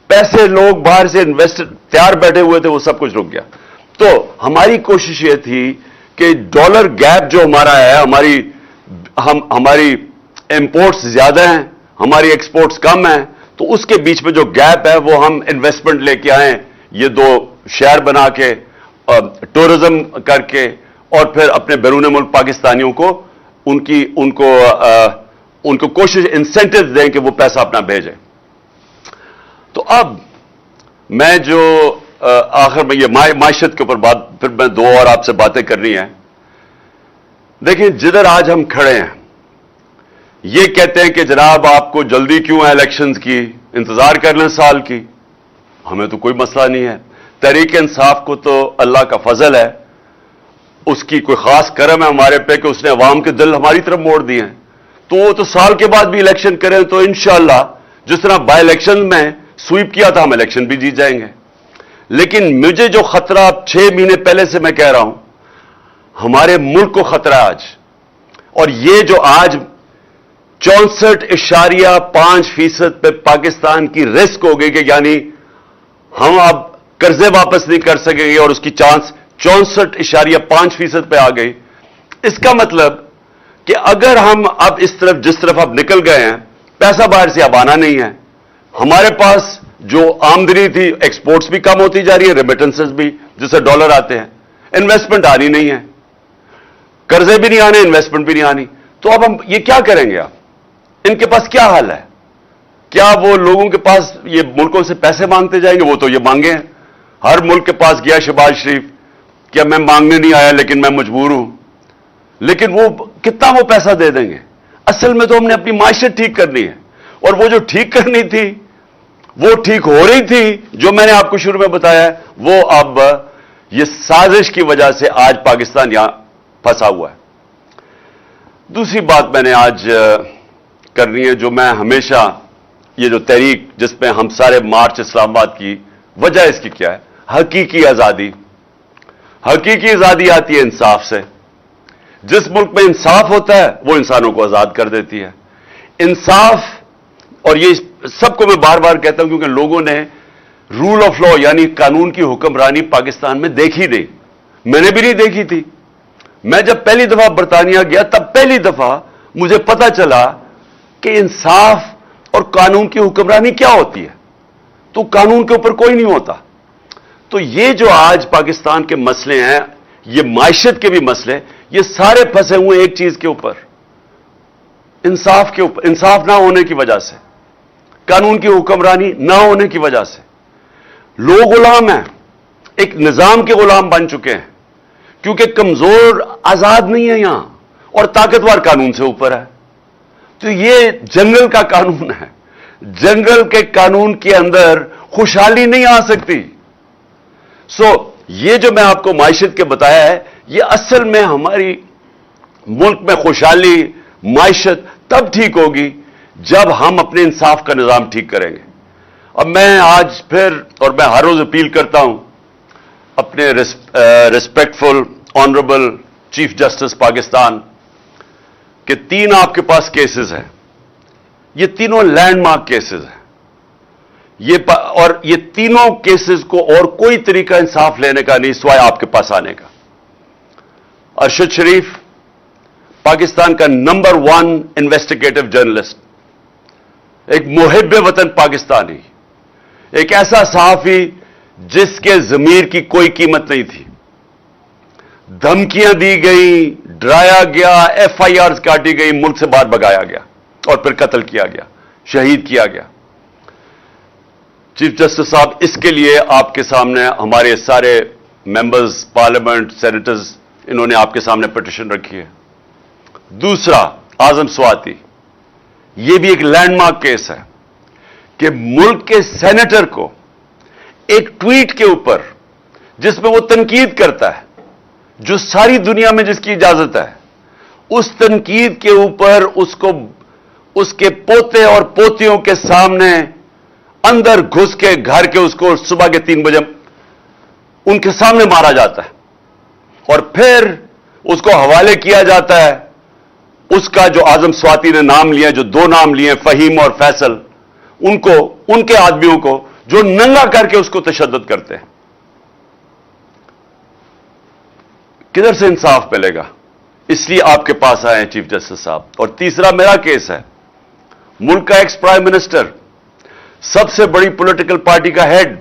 पैसे लोग बाहर से इन्वेस्टर तैयार बैठे हुए थे, वो सब कुछ रुक गया। तो हमारी कोशिश ये थी कि डॉलर गैप जो हमारा है, हमारी इंपोर्ट्स ज्यादा हैं, हमारी एक्सपोर्ट्स कम हैं, तो उसके बीच में जो गैप है वो हम इन्वेस्टमेंट लेके आए, ये 2 शहर बना के, टूरिज्म करके, और फिर अपने बैरून मुल्क पाकिस्तानियों को उनको कोशिश इंसेंटिव दें कि वो पैसा अपना भेजें। तो अब मैं जो आखिर में ये मायशत के ऊपर बात, फिर मैं 2 और आपसे बातें करनी है। देखिए, जिधर आज हम खड़े हैं, ये कहते हैं कि जनाब आपको जल्दी क्यों है इलेक्शंस की, इंतजार कर लें साल की। हमें तो कोई मसला नहीं है। तहरीक इंसाफ को तो अल्लाह का फजल है, उसकी कोई खास करम है हमारे पे कि उसने अवाम के दिल हमारी तरफ मोड़ दिए हैं। तो वो तो साल के बाद भी इलेक्शन करें तो इंशाअल्लाह जिस तरह बाय इलेक्शन में स्वीप किया था, हम इलेक्शन भी जीत जाएंगे। लेकिन मुझे जो खतरा 6 महीने पहले से मैं कह रहा हूं, हमारे मुल्क को खतरा आज, और ये जो आज 64.5% पे पाकिस्तान की रिस्क हो गई कि यानी हम अब कर्जे वापस नहीं कर सकेंगे, और उसकी चांस 64.5% पे आ गई। इसका मतलब कि अगर हम अब इस तरफ जिस तरफ अब निकल गए हैं, पैसा बाहर से अब आना नहीं है, हमारे पास जो आमदनी थी, एक्सपोर्ट्स भी कम होती जा रही है, रेमिटेंसेस भी जिससे डॉलर आते हैं, इन्वेस्टमेंट आ रही नहीं है, कर्जे भी नहीं आने, इन्वेस्टमेंट भी नहीं आनी। तो अब हम ये क्या करेंगे? आप इनके पास क्या हाल है? क्या वो लोगों के पास ये मुल्कों से पैसे मांगते जाएंगे? वो तो ये मांगे हैं, हर मुल्क के पास गया शहबाज शरीफ, क्या मैं मांगने नहीं आया लेकिन मैं मजबूर हूं, लेकिन वो कितना वो पैसा दे देंगे? असल में तो हमने अपनी मायशत ठीक करनी है, और वो जो ठीक करनी थी वो ठीक हो रही थी, जो मैंने आपको शुरू में बताया है, वो अब ये साजिश की वजह से आज पाकिस्तान यहां फंसा हुआ है। दूसरी बात मैंने आज करनी है, जो मैं हमेशा, ये जो तहरीक जिसमें हम सारे मार्च इस्लामाबाद की, वजह इसकी क्या है? हकीकी आजादी। हकीकी आजादी आती है इंसाफ से। जिस मुल्क में इंसाफ होता है वो इंसानों को आजाद कर देती है। इंसाफ, और ये सबको मैं बार बार कहता हूं क्योंकि लोगों ने रूल ऑफ लॉ यानी कानून की हुक्मरानी पाकिस्तान में देखी नहीं, मैंने भी नहीं देखी थी। मैं जब पहली दफा बरतानिया गया तब पहली दफा मुझे पता चला कि इंसाफ और कानून की हुक्मरानी क्या होती है। तो कानून के ऊपर कोई नहीं होता। तो ये जो आज पाकिस्तान के मसले हैं, ये मायशत के भी मसले, ये सारे फंसे हुए एक चीज के ऊपर, इंसाफ के ऊपर। इंसाफ ना होने की वजह से, कानून की हुक्मरानी ना होने की वजह से लोग गुलाम हैं, एक निजाम के गुलाम बन चुके हैं, क्योंकि कमजोर आजाद नहीं है यहां और ताकतवर कानून से ऊपर है। तो ये जंगल का कानून है, जंगल के कानून के अंदर खुशहाली नहीं आ सकती। ये जो मैं आपको मायशत के बताया है, ये असल में हमारी मुल्क में खुशहाली, मायशत तब ठीक होगी जब हम अपने इंसाफ का निजाम ठीक करेंगे। अब मैं आज फिर, और मैं हर रोज अपील करता हूं अपने respectful honourable chief justice Pakistan के 3 आपके पास केसेस हैं, ये तीनों लैंडमार्क केसेस हैं। और ये तीनों केसेस को और कोई तरीका इंसाफ लेने का नहीं सिवाय आपके पास आने का। अरशद शरीफ पाकिस्तान का नंबर 1 इन्वेस्टिगेटिव जर्नलिस्ट, एक मुहिब वतन पाकिस्तानी, एक ऐसा सहाफी जिसके जमीर की कोई कीमत नहीं थी, धमकियां दी गई, डराया गया, FIRs काटी गई, मुल्क से बाहर भगाया गया और फिर कत्ल किया गया, शहीद किया गया। चीफ जस्टिस साहब, इसके लिए आपके सामने हमारे सारे मेंबर्स पार्लियामेंट, सेनेटर्स, इन्होंने आपके सामने पिटीशन रखी है। दूसरा, आजम स्वाति, यह भी एक लैंडमार्क केस है कि मुल्क के सेनेटर को एक ट्वीट के ऊपर जिसमें वो तनकीद करता है, जो सारी दुनिया में जिसकी इजाजत है, उस तनकीद के ऊपर उसको उसके पोते और पोतियों के सामने अंदर घुस के घर के उसको सुबह के 3 बजे उनके सामने मारा जाता है और फिर उसको हवाले किया जाता है। उसका जो आजम स्वाति ने नाम लिया, जो 2 नाम लिए फहीम और फैसल, उनको, उनके आदमियों को जो नंगा करके उसको तशद्दुद करते हैं। किधर से इंसाफ मिलेगा? इसलिए आपके पास आए हैं चीफ जस्टिस साहब। और तीसरा मेरा केस है, मुल्क का एक्स प्राइम मिनिस्टर, सबसे बड़ी पॉलिटिकल पार्टी का हेड,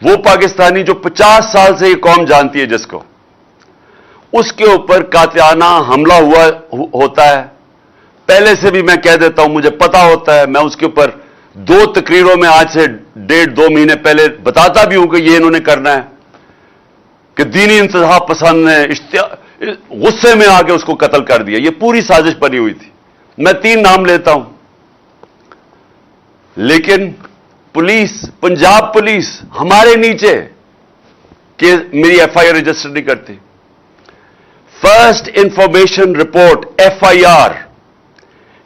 वो पाकिस्तानी जो 50 साल से ये कौम जानती है जिसको, उसके ऊपर कातिलाना हमला होता है। पहले से भी मैं कह देता हूं, मुझे पता होता है, मैं उसके ऊपर 2 तकरीरों में आज से 1.5-2 महीने पहले बताता भी हूं कि ये इन्होंने करना है, कि दीनी इंतहा पसंद ने गुस्से में आके उसको कत्ल कर दिया। ये पूरी साजिश बनी हुई थी। मैं 3 नाम लेता हूं, लेकिन पुलिस, पंजाब पुलिस हमारे नीचे कि मेरी एफआईआर रजिस्टर नहीं करती। फर्स्ट इंफॉर्मेशन रिपोर्ट, एफआईआर,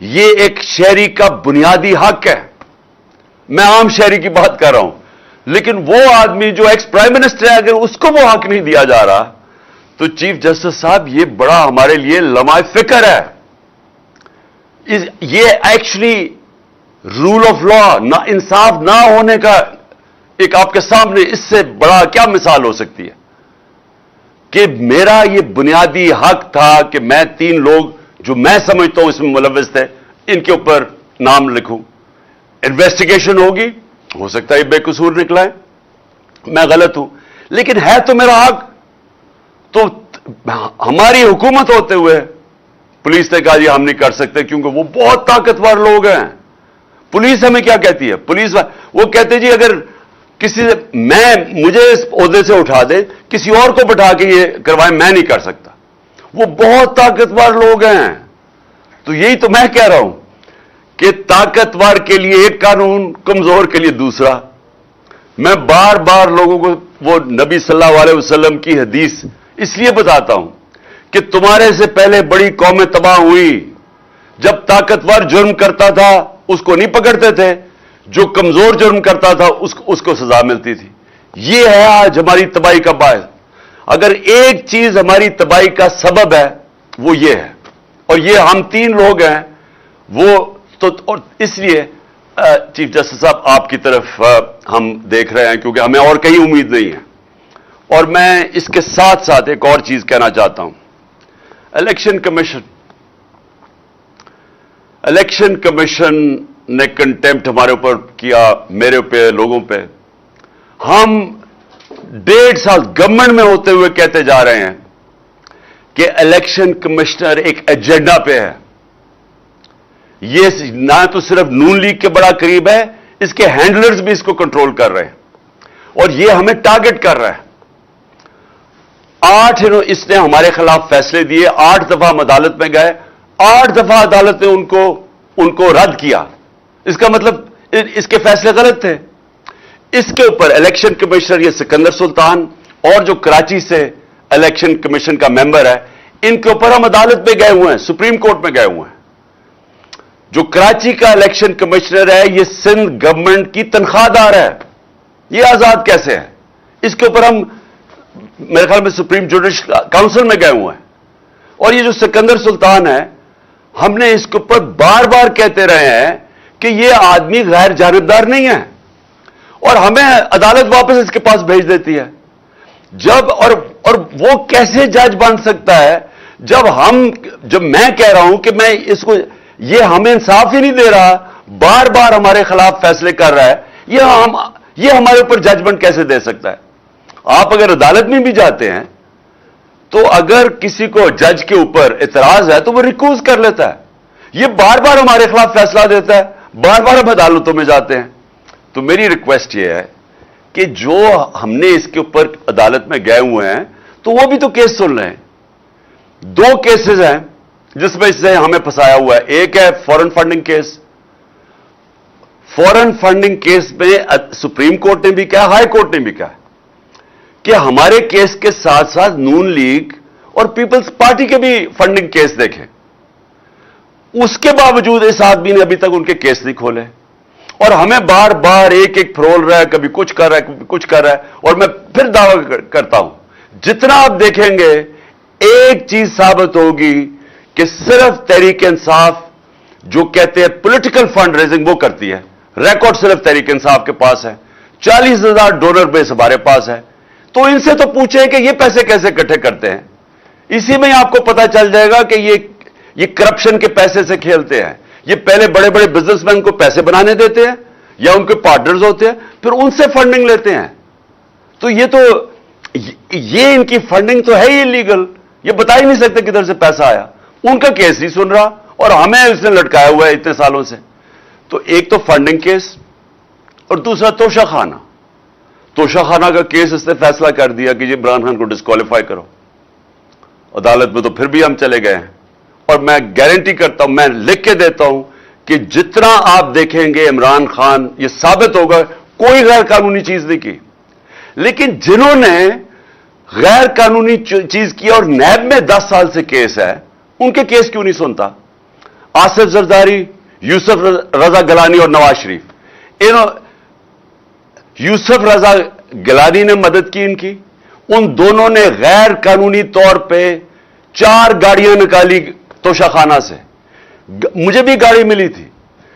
ये एक शहरी का बुनियादी हक है। मैं आम शहरी की बात कर रहा हूं, लेकिन वो आदमी जो एक्स प्राइम मिनिस्टर है, अगर उसको वो हक नहीं दिया जा रहा, तो चीफ जस्टिस साहब ये बड़ा हमारे लिए लम्हा फिक्र है। ये एक्चुअली रूल ऑफ लॉ, ना इंसाफ ना होने का एक आपके सामने इससे बड़ा क्या मिसाल हो सकती है कि मेरा ये बुनियादी हक था कि मैं 3 लोग जो मैं समझता हूं इसमें मुलव्विस थे, इनके ऊपर नाम लिखूं। इन्वेस्टिगेशन होगी, हो सकता है बेकसूर निकला है, मैं गलत हूं, लेकिन है तो मेरा हक। तो हमारी हुकूमत होते हुए पुलिस ने कहा जी हम नहीं कर सकते, क्योंकि वो बहुत ताकतवर लोग हैं। पुलिस हमें क्या कहती है? पुलिस वो कहते जी अगर किसी से मुझे इस ओहदे से उठा दे, किसी और को बैठा के ये करवाए, मैं नहीं कर सकता। वो बहुत ताकतवर लोग हैं। तो यही तो मैं कह रहा हूं कि ताकतवर के लिए एक कानून, कमजोर के लिए दूसरा। मैं बार बार लोगों को वो नबी सल्लल्लाहु अलैहि वसल्लम की हदीस इसलिए बताता हूं कि तुम्हारे से पहले बड़ी कौमें तबाह हुई। जब ताकतवर जुर्म करता था उसको नहीं पकड़ते थे, जो कमजोर जुर्म करता था उसको सजा मिलती थी। ये है आज हमारी तबाही का बायस। अगर एक चीज हमारी तबाही का सबब है वो ये है, और ये हम 3 लोग हैं वो तो। और इसलिए चीफ जस्टिस साहब आपकी तरफ हम देख रहे हैं, क्योंकि हमें और कहीं उम्मीद नहीं है। और मैं इसके साथ साथ एक और चीज कहना चाहता हूं। इलेक्शन कमीशन ने कंटेम्प्ट हमारे ऊपर किया, मेरे पे, लोगों पे। हम 1.5 साल गवर्नमेंट में होते हुए कहते जा रहे हैं कि इलेक्शन कमिश्नर एक एजेंडा पे है। ये ना तो सिर्फ नून लीग के बड़ा करीब है, इसके हैंडलर्स भी इसको कंट्रोल कर रहे हैं, और ये हमें टारगेट कर रहा है। 8 इसने हमारे खिलाफ फैसले दिए, 8 दफा हम अदालत में गए, 8 दफा अदालत ने उनको रद्द किया। इसका मतलब इसके फैसले गलत थे। इसके ऊपर इलेक्शन कमिश्नर ये सिकंदर सुल्तान और जो कराची से इलेक्शन कमीशन का मेंबर है, इनके ऊपर हम अदालत में गए हुए हैं, सुप्रीम कोर्ट में गए हुए हैं। जो कराची का इलेक्शन कमिश्नर है ये सिंध गवर्नमेंट की तनख्वाहदार है, ये आजाद कैसे है? इसके ऊपर हम मेरे ख्याल में सुप्रीम जुडिशल काउंसिल में गए हुए हैं। और ये जो सिकंदर सुल्तान है, हमने इसके ऊपर बार बार कहते रहे हैं कि ये आदमी गैर जानिबदार नहीं है, और हमें अदालत वापस इसके पास भेज देती है। जब और वो कैसे जज बन सकता है जब मैं कह रहा हूं कि मैं इसको, ये हमें इंसाफ ही नहीं दे रहा, बार बार हमारे खिलाफ फैसले कर रहा है, ये हमारे ऊपर जजमेंट कैसे दे सकता है? आप अगर अदालत में भी जाते हैं तो अगर किसी को जज के ऊपर इतराज है तो वो रिक्यूज कर लेता है। ये बार बार हमारे खिलाफ फैसला देता है, बार बार हम अदालतों में जाते हैं। तो मेरी रिक्वेस्ट ये है कि जो हमने इसके ऊपर अदालत में गए हुए हैं तो वो भी तो केस सुन रहे हैं। 2 केसेस हैं जिसमें इससे हमें फंसाया हुआ है। एक है foreign funding case. Foreign funding case में सुप्रीम कोर्ट ने भी कहा, हाई कोर्ट ने भी कहा कि हमारे केस के साथ साथ नून लीग और पीपल्स पार्टी के भी फंडिंग केस देखें। उसके बावजूद इस आदमी ने अभी तक उनके केस नहीं खोले, और हमें बार बार एक फरोल रहा है, कभी कुछ कर रहा है, कभी कुछ कर रहा है। और मैं फिर दावा करता हूं, जितना आप देखेंगे एक चीज साबित होगी कि सिर्फ तहरीक इंसाफ जो कहते हैं पॉलिटिकल फंड रेजिंग वो करती है। रिकॉर्ड सिर्फ तहरीक इंसाफ के पास है, 40,000 डोनर बेस हमारे पास है। तो इनसे तो पूछें कि ये पैसे कैसे इकट्ठे करते हैं। इसी में ही आपको पता चल जाएगा कि ये करप्शन के पैसे से खेलते हैं। ये पहले बड़े बड़े बिजनेसमैन को पैसे बनाने देते हैं या उनके पार्टनर्स होते हैं, फिर उनसे फंडिंग लेते हैं। तो ये इनकी फंडिंग तो है ही इलीगल, ये बता ही नहीं सकते किधर से पैसा आया। उनका केस नहीं सुन रहा और हमें उसने लटकाया हुआ है इतने सालों से। तो एक तो फंडिंग केस और दूसरा तोशाखाना। तोशाखाना का केस इसने फैसला कर दिया कि जी इमरान खान को डिस्क्वालीफाई करो। अदालत में तो फिर भी हम चले गए हैं और मैं गारंटी करता हूं, मैं लिख के देता हूं कि जितना आप देखेंगे इमरान खान, ये साबित होगा कोई गैर कानूनी चीज नहीं की। लेकिन जिन्होंने गैर कानूनी चीज की और नैब में 10 साल से केस है, उनके केस क्यों नहीं सुनता? आसिफ जरदारी, यूसुफ रजा गिलानी और नवाज शरीफ। यूसुफ रजा गिलानी ने मदद की इनकी, उन दोनों ने गैर कानूनी तौर पे 4 गाड़ियां निकाली तोशाखाना से। मुझे भी गाड़ी मिली थी।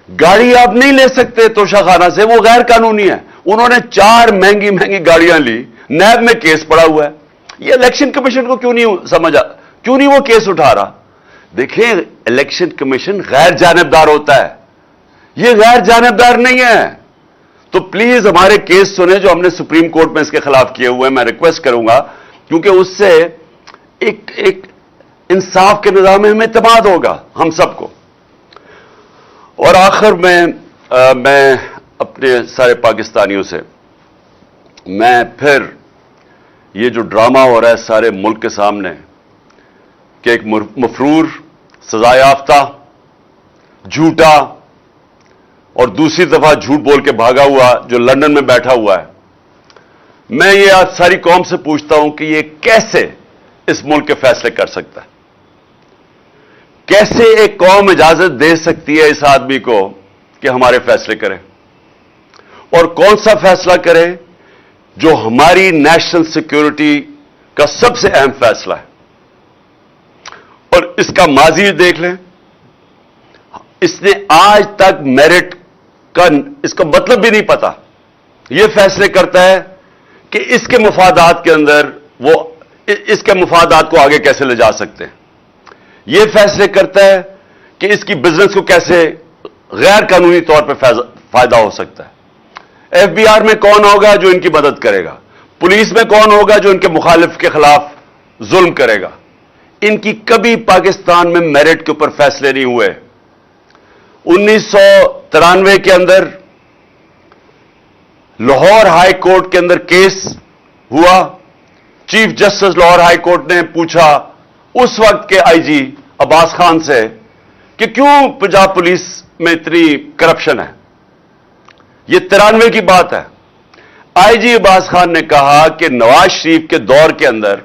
गाड़ी आप नहीं ले सकते तोशाखाना से, वो गैर कानूनी है। उन्होंने 4 महंगी महंगी गाड़ियां ली, नैब में केस पड़ा हुआ है। ये इलेक्शन कमीशन को क्यों नहीं समझा, क्यों नहीं वो केस उठा रहा? देखिए, इलेक्शन कमीशन गैर जानिबदार होता है, ये गैर जानिबदार नहीं है। तो प्लीज हमारे केस सुने जो हमने सुप्रीम कोर्ट में इसके खिलाफ किए हुए हैं। मैं रिक्वेस्ट करूंगा, क्योंकि उससे एक इंसाफ के निजाम में हमें इत्मीनान होगा हम सबको। और आखिर में मैं अपने सारे पाकिस्तानियों से, मैं फिर ये जो ड्रामा हो रहा है सारे मुल्क के सामने कि एक मफरूर, सजा याफ्ता, झूठा और दूसरी दफा झूठ बोल के भागा हुआ जो लंदन में बैठा हुआ है, मैं ये आज सारी कौम से पूछता हूं कि ये कैसे इस मुल्क के फैसले कर सकता है? कैसे एक कौम इजाजत दे सकती है इस आदमी को कि हमारे फैसले करे? और कौन सा फैसला करे जो हमारी नेशनल सिक्योरिटी का सबसे अहम फैसला है? और इसका माजी देख लें, इसने आज तक मेरिट का इसका मतलब भी नहीं पता। यह फैसले करता है कि इसके मुफादात के अंदर वो इसके मुफादात को आगे कैसे ले जा सकते हैं। यह फैसले करता है कि इसकी बिजनेस को कैसे गैर कानूनी तौर पर फायदा हो सकता है। एफबीआर में कौन होगा जो इनकी मदद करेगा? पुलिस में कौन होगा जो इनके मुखालिफ के खिलाफ जुल्म करेगा? इनकी कभी पाकिस्तान में मेरिट के ऊपर फैसले नहीं हुए। 1993 के अंदर लाहौर हाई कोर्ट के अंदर केस हुआ। Chief justice Lahore high court ने पूछा उस वक्त के आईजी अब्बास खान से कि क्यों पंजाब पुलिस में इतनी करप्शन है। यह 93 की बात है। आईजी अब्बास खान ने कहा कि नवाज शरीफ के दौर के अंदर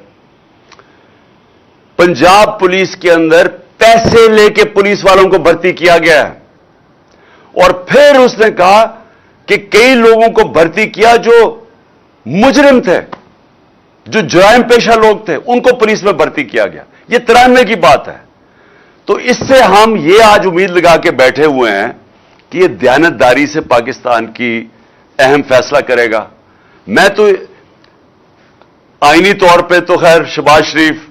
पंजाब पुलिस के अंदर पैसे लेके पुलिस वालों को भर्ती किया गया है। और फिर उसने कहा कि कई लोगों को भर्ती किया जो मुजरिम थे, जो जुराइम पेशा लोग थे, उनको पुलिस में भर्ती किया गया। यह 93 की बात है। तो इससे हम ये आज उम्मीद लगा के बैठे हुए हैं कि यह दयानतदारी से पाकिस्तान की अहम फैसला करेगा। मैं तो आईनी तौर पे तो खैर शहबाज शरीफ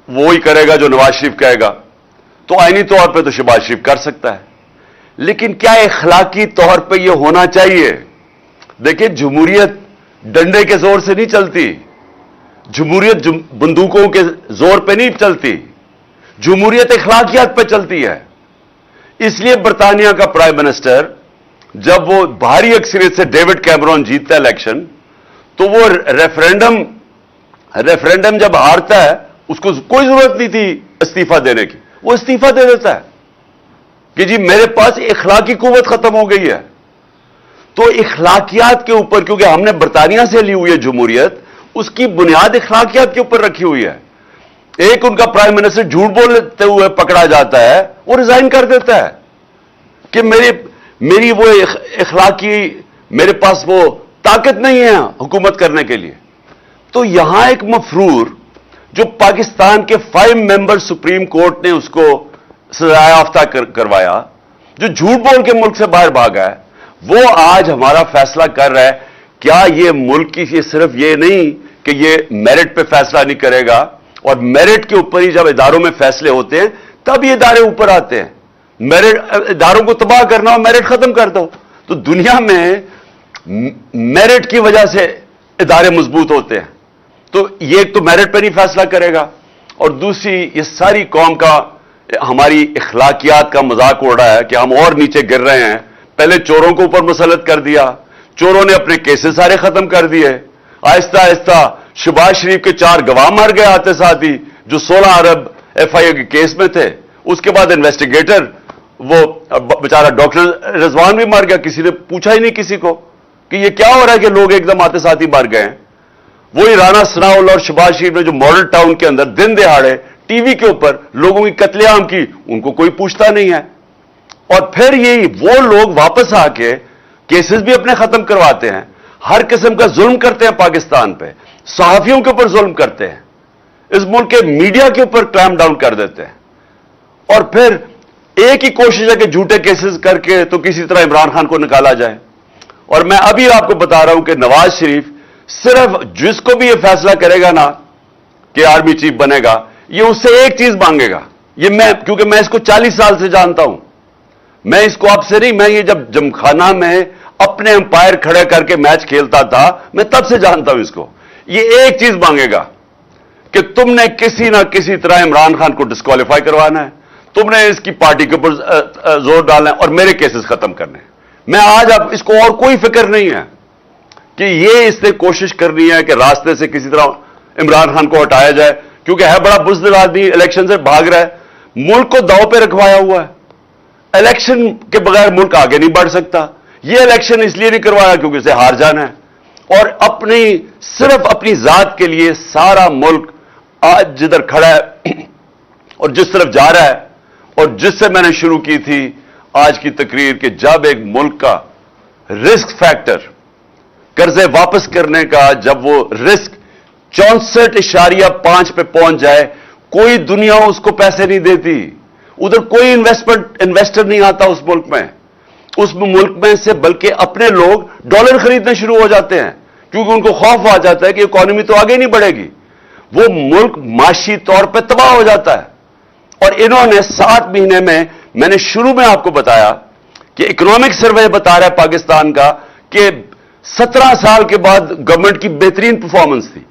वो ही करेगा जो नवाज शरीफ कहेगा, तो आईनी तौर पे तो शहबाज शरीफ कर सकता है, लेकिन क्या इखलाकी तौर पे ये होना चाहिए? देखिए, जमहूरियत डंडे के जोर से नहीं चलती, जमहूरियत बंदूकों के जोर पे नहीं चलती, जमहूरियत इखलाकियात पे चलती है। इसलिए बरतानिया का प्राइम मिनिस्टर जब वो भारी अक्सरियत से डेविड कैमरॉन जीतता है इलेक्शन, तो वो रेफरेंडम जब हारता है उसको कोई जरूरत नहीं थी इस्तीफा देने की, वो इस्तीफा दे देता है कि जी मेरे पास इखलाकी कुव्वत खत्म हो गई है। तो इखलाकियात के ऊपर, क्योंकि हमने बरतानिया से ली हुई है जमहूरियत, उसकी बुनियाद इखलाकियात के ऊपर रखी हुई है। एक उनका प्राइम मिनिस्टर झूठ बोलते हुए पकड़ा जाता है, वो रिजाइन कर देता है कि मेरी वो इखलाकी, मेरे पास वो ताकत नहीं है हुकूमत करने के लिए। तो यहां एक मफरूर जो पाकिस्तान के 5 मेंबर सुप्रीम कोर्ट ने उसको सजा याफ्ता करवाया, जो झूठ बोल के मुल्क से बाहर भागा है, वो आज हमारा फैसला कर रहा है। क्या ये मुल्क की सिर्फ ये नहीं कि ये मेरिट पे फैसला नहीं करेगा, اور میرٹ کے اوپر ہی جب اداروں میں فیصلے ہوتے ہیں تب یہ ادارے اوپر آتے ہیں. میرٹ اداروں کو تباہ کرنا اور میرٹ ختم کر دو. تو دنیا میں میرٹ کی وجہ سے ادارے مضبوط ہوتے ہیں. تو یہ ایک تو میرٹ پہ نہیں فیصلہ کرے گا, اور دوسری یہ ساری قوم کا ہماری اخلاقیات کا مذاق اڑ رہا ہے کہ ہم اور نیچے گر رہے ہیں. پہلے چوروں کو اوپر مسلط کر دیا, چوروں نے اپنے کیسز سارے ختم کر دیے. آہستہ آہستہ شہباز شریف کے 4 گواہ مر گئے آتے ساتھ ہی جو 16 ارب ایف آئی اے کے کیس میں تھے. اس کے بعد انویسٹیگیٹر وہ بیچارہ ڈاکٹر رضوان بھی مر گیا. کسی نے پوچھا ہی نہیں کسی کو کہ یہ کیا ہو رہا ہے کہ لوگ ایک دم آتے ساتھ ہی مر گئے ہیں. وہی رانا ثناء اللہ اور شہباز شریف نے جو ماڈل ٹاؤن کے اندر دن دہاڑے ٹی وی کے اوپر لوگوں کی قتل عام کی, ان کو کوئی پوچھتا نہیں ہے. اور پھر یہی وہ لوگ واپس آ کے کیسز بھی اپنے ختم کرواتے ہیں, ہر قسم کا ظلم کرتے ہیں پاکستان پہ, صحافیوں کے اوپر ظلم کرتے ہیں, اس ملک کے میڈیا کے اوپر کلیم ڈاؤن کر دیتے ہیں. اور پھر ایک ہی کوشش ہے کہ جھوٹے کیسز کر کے تو کسی طرح عمران خان کو نکالا جائے. اور میں ابھی آپ کو بتا رہا ہوں کہ نواز شریف صرف جس کو بھی یہ فیصلہ کرے گا نا کہ آرمی چیف بنے گا, یہ اس سے ایک چیز مانگے گا. یہ کیونکہ میں اس کو 40 سال سے جانتا ہوں, میں اس کو اب سے نہیں, میں یہ جب جمخانہ میں اپنے امپائر کھڑے کر کے میچ کھیلتا تھا میں تب سے جانتا ہوں اس کو. یہ ایک چیز مانگے گا کہ تم نے کسی نہ کسی طرح عمران خان کو ڈسکوالیفائی کروانا ہے, تم نے اس کی پارٹی کے اوپر زور ڈالنا ہے اور میرے کیسز ختم کرنے ہیں. میں آج اب اس کو اور کوئی فکر نہیں ہے کہ یہ اس نے کوشش کرنی ہے کہ راستے سے کسی طرح عمران خان کو ہٹایا جائے, کیونکہ ہے بڑا بزدل آدمی, الیکشن سے بھاگ رہا ہے, ملک کو داؤ پہ رکھوایا ہوا ہے. الیکشن کے بغیر ملک آگے نہیں بڑھ سکتا. یہ الیکشن اس لیے نہیں کروایا کیونکہ اسے ہار جانا ہے, اور صرف اپنی ذات کے لیے سارا ملک آج جدھر کھڑا ہے اور جس طرف جا رہا ہے, اور جس سے میں نے شروع کی تھی آج کی تقریر کہ جب ایک ملک کا رسک فیکٹر قرضے واپس کرنے کا جب وہ رسک 64.5 پہ پہنچ جائے, کوئی دنیا اس کو پیسے نہیں دیتی. ادھر کوئی انویسٹر نہیں آتا اس ملک میں. اس ملک میں سے بلکہ اپنے لوگ ڈالر خریدنے شروع ہو جاتے ہیں کیونکہ ان کو خوف آ جاتا ہے کہ اکانومی تو آگے نہیں بڑھے گی. وہ ملک معاشی طور پہ تباہ ہو جاتا ہے. اور انہوں نے 7 مہینے میں نے شروع میں آپ کو بتایا کہ اکنامک سروے بتا رہا ہے پاکستان کا کہ 17 سال کے بعد گورنمنٹ کی بہترین پرفارمنس تھی.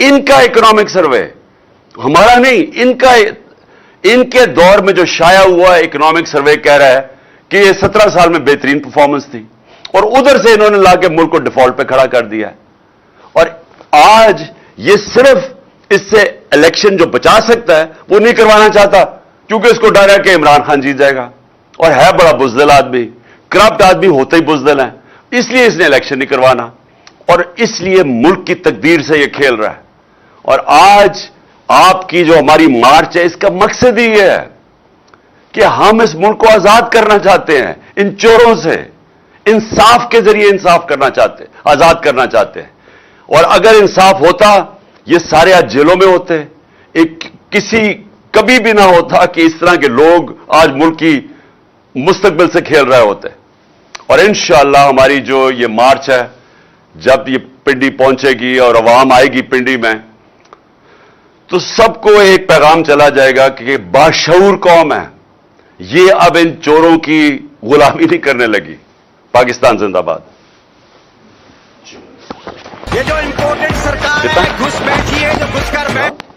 ان کا اکنامک سروے, ہمارا نہیں, ان کے دور میں جو شائع ہوا ہے اکنامک سروے کہہ رہا ہے کہ یہ 17 سال میں بہترین پرفارمنس تھی, اور ادھر سے انہوں نے لا کے ملک کو ڈیفالٹ پہ کھڑا کر دیا ہے. اور آج یہ صرف اس سے الیکشن جو بچا سکتا ہے وہ نہیں کروانا چاہتا کیونکہ اس کو ڈر ہے کہ عمران خان جیت جائے گا, اور ہے بڑا بزدل آدمی, کرپٹ آدمی ہوتے ہی بزدل ہے, اس لیے اس نے الیکشن نہیں کروانا, اور اس لیے ملک کی تقدیر سے یہ کھیل رہا ہے. اور آج آپ کی جو ہماری مارچ ہے اس کا مقصد ہی یہ ہے کہ ہم اس ملک کو آزاد کرنا چاہتے ہیں ان چوروں سے, انصاف کے ذریعے انصاف کرنا چاہتے ہیں, آزاد کرنا چاہتے ہیں. اور اگر انصاف ہوتا یہ سارے آج جیلوں میں ہوتے, کبھی بھی نہ ہوتا کہ اس طرح کے لوگ آج ملک کی مستقبل سے کھیل رہے ہوتے. اور انشاءاللہ ہماری جو یہ مارچ ہے جب یہ پنڈی پہنچے گی اور عوام آئے گی پنڈی میں, تو سب کو ایک پیغام چلا جائے گا کہ باشعور قوم ہے, یہ اب ان چوروں کی غلامی نہیں کرنے لگی. پاکستان زندہ باد. یہ جو امپورٹنٹ سرکار ہے گھس بیٹھی ہے جو گھس کر بیٹھ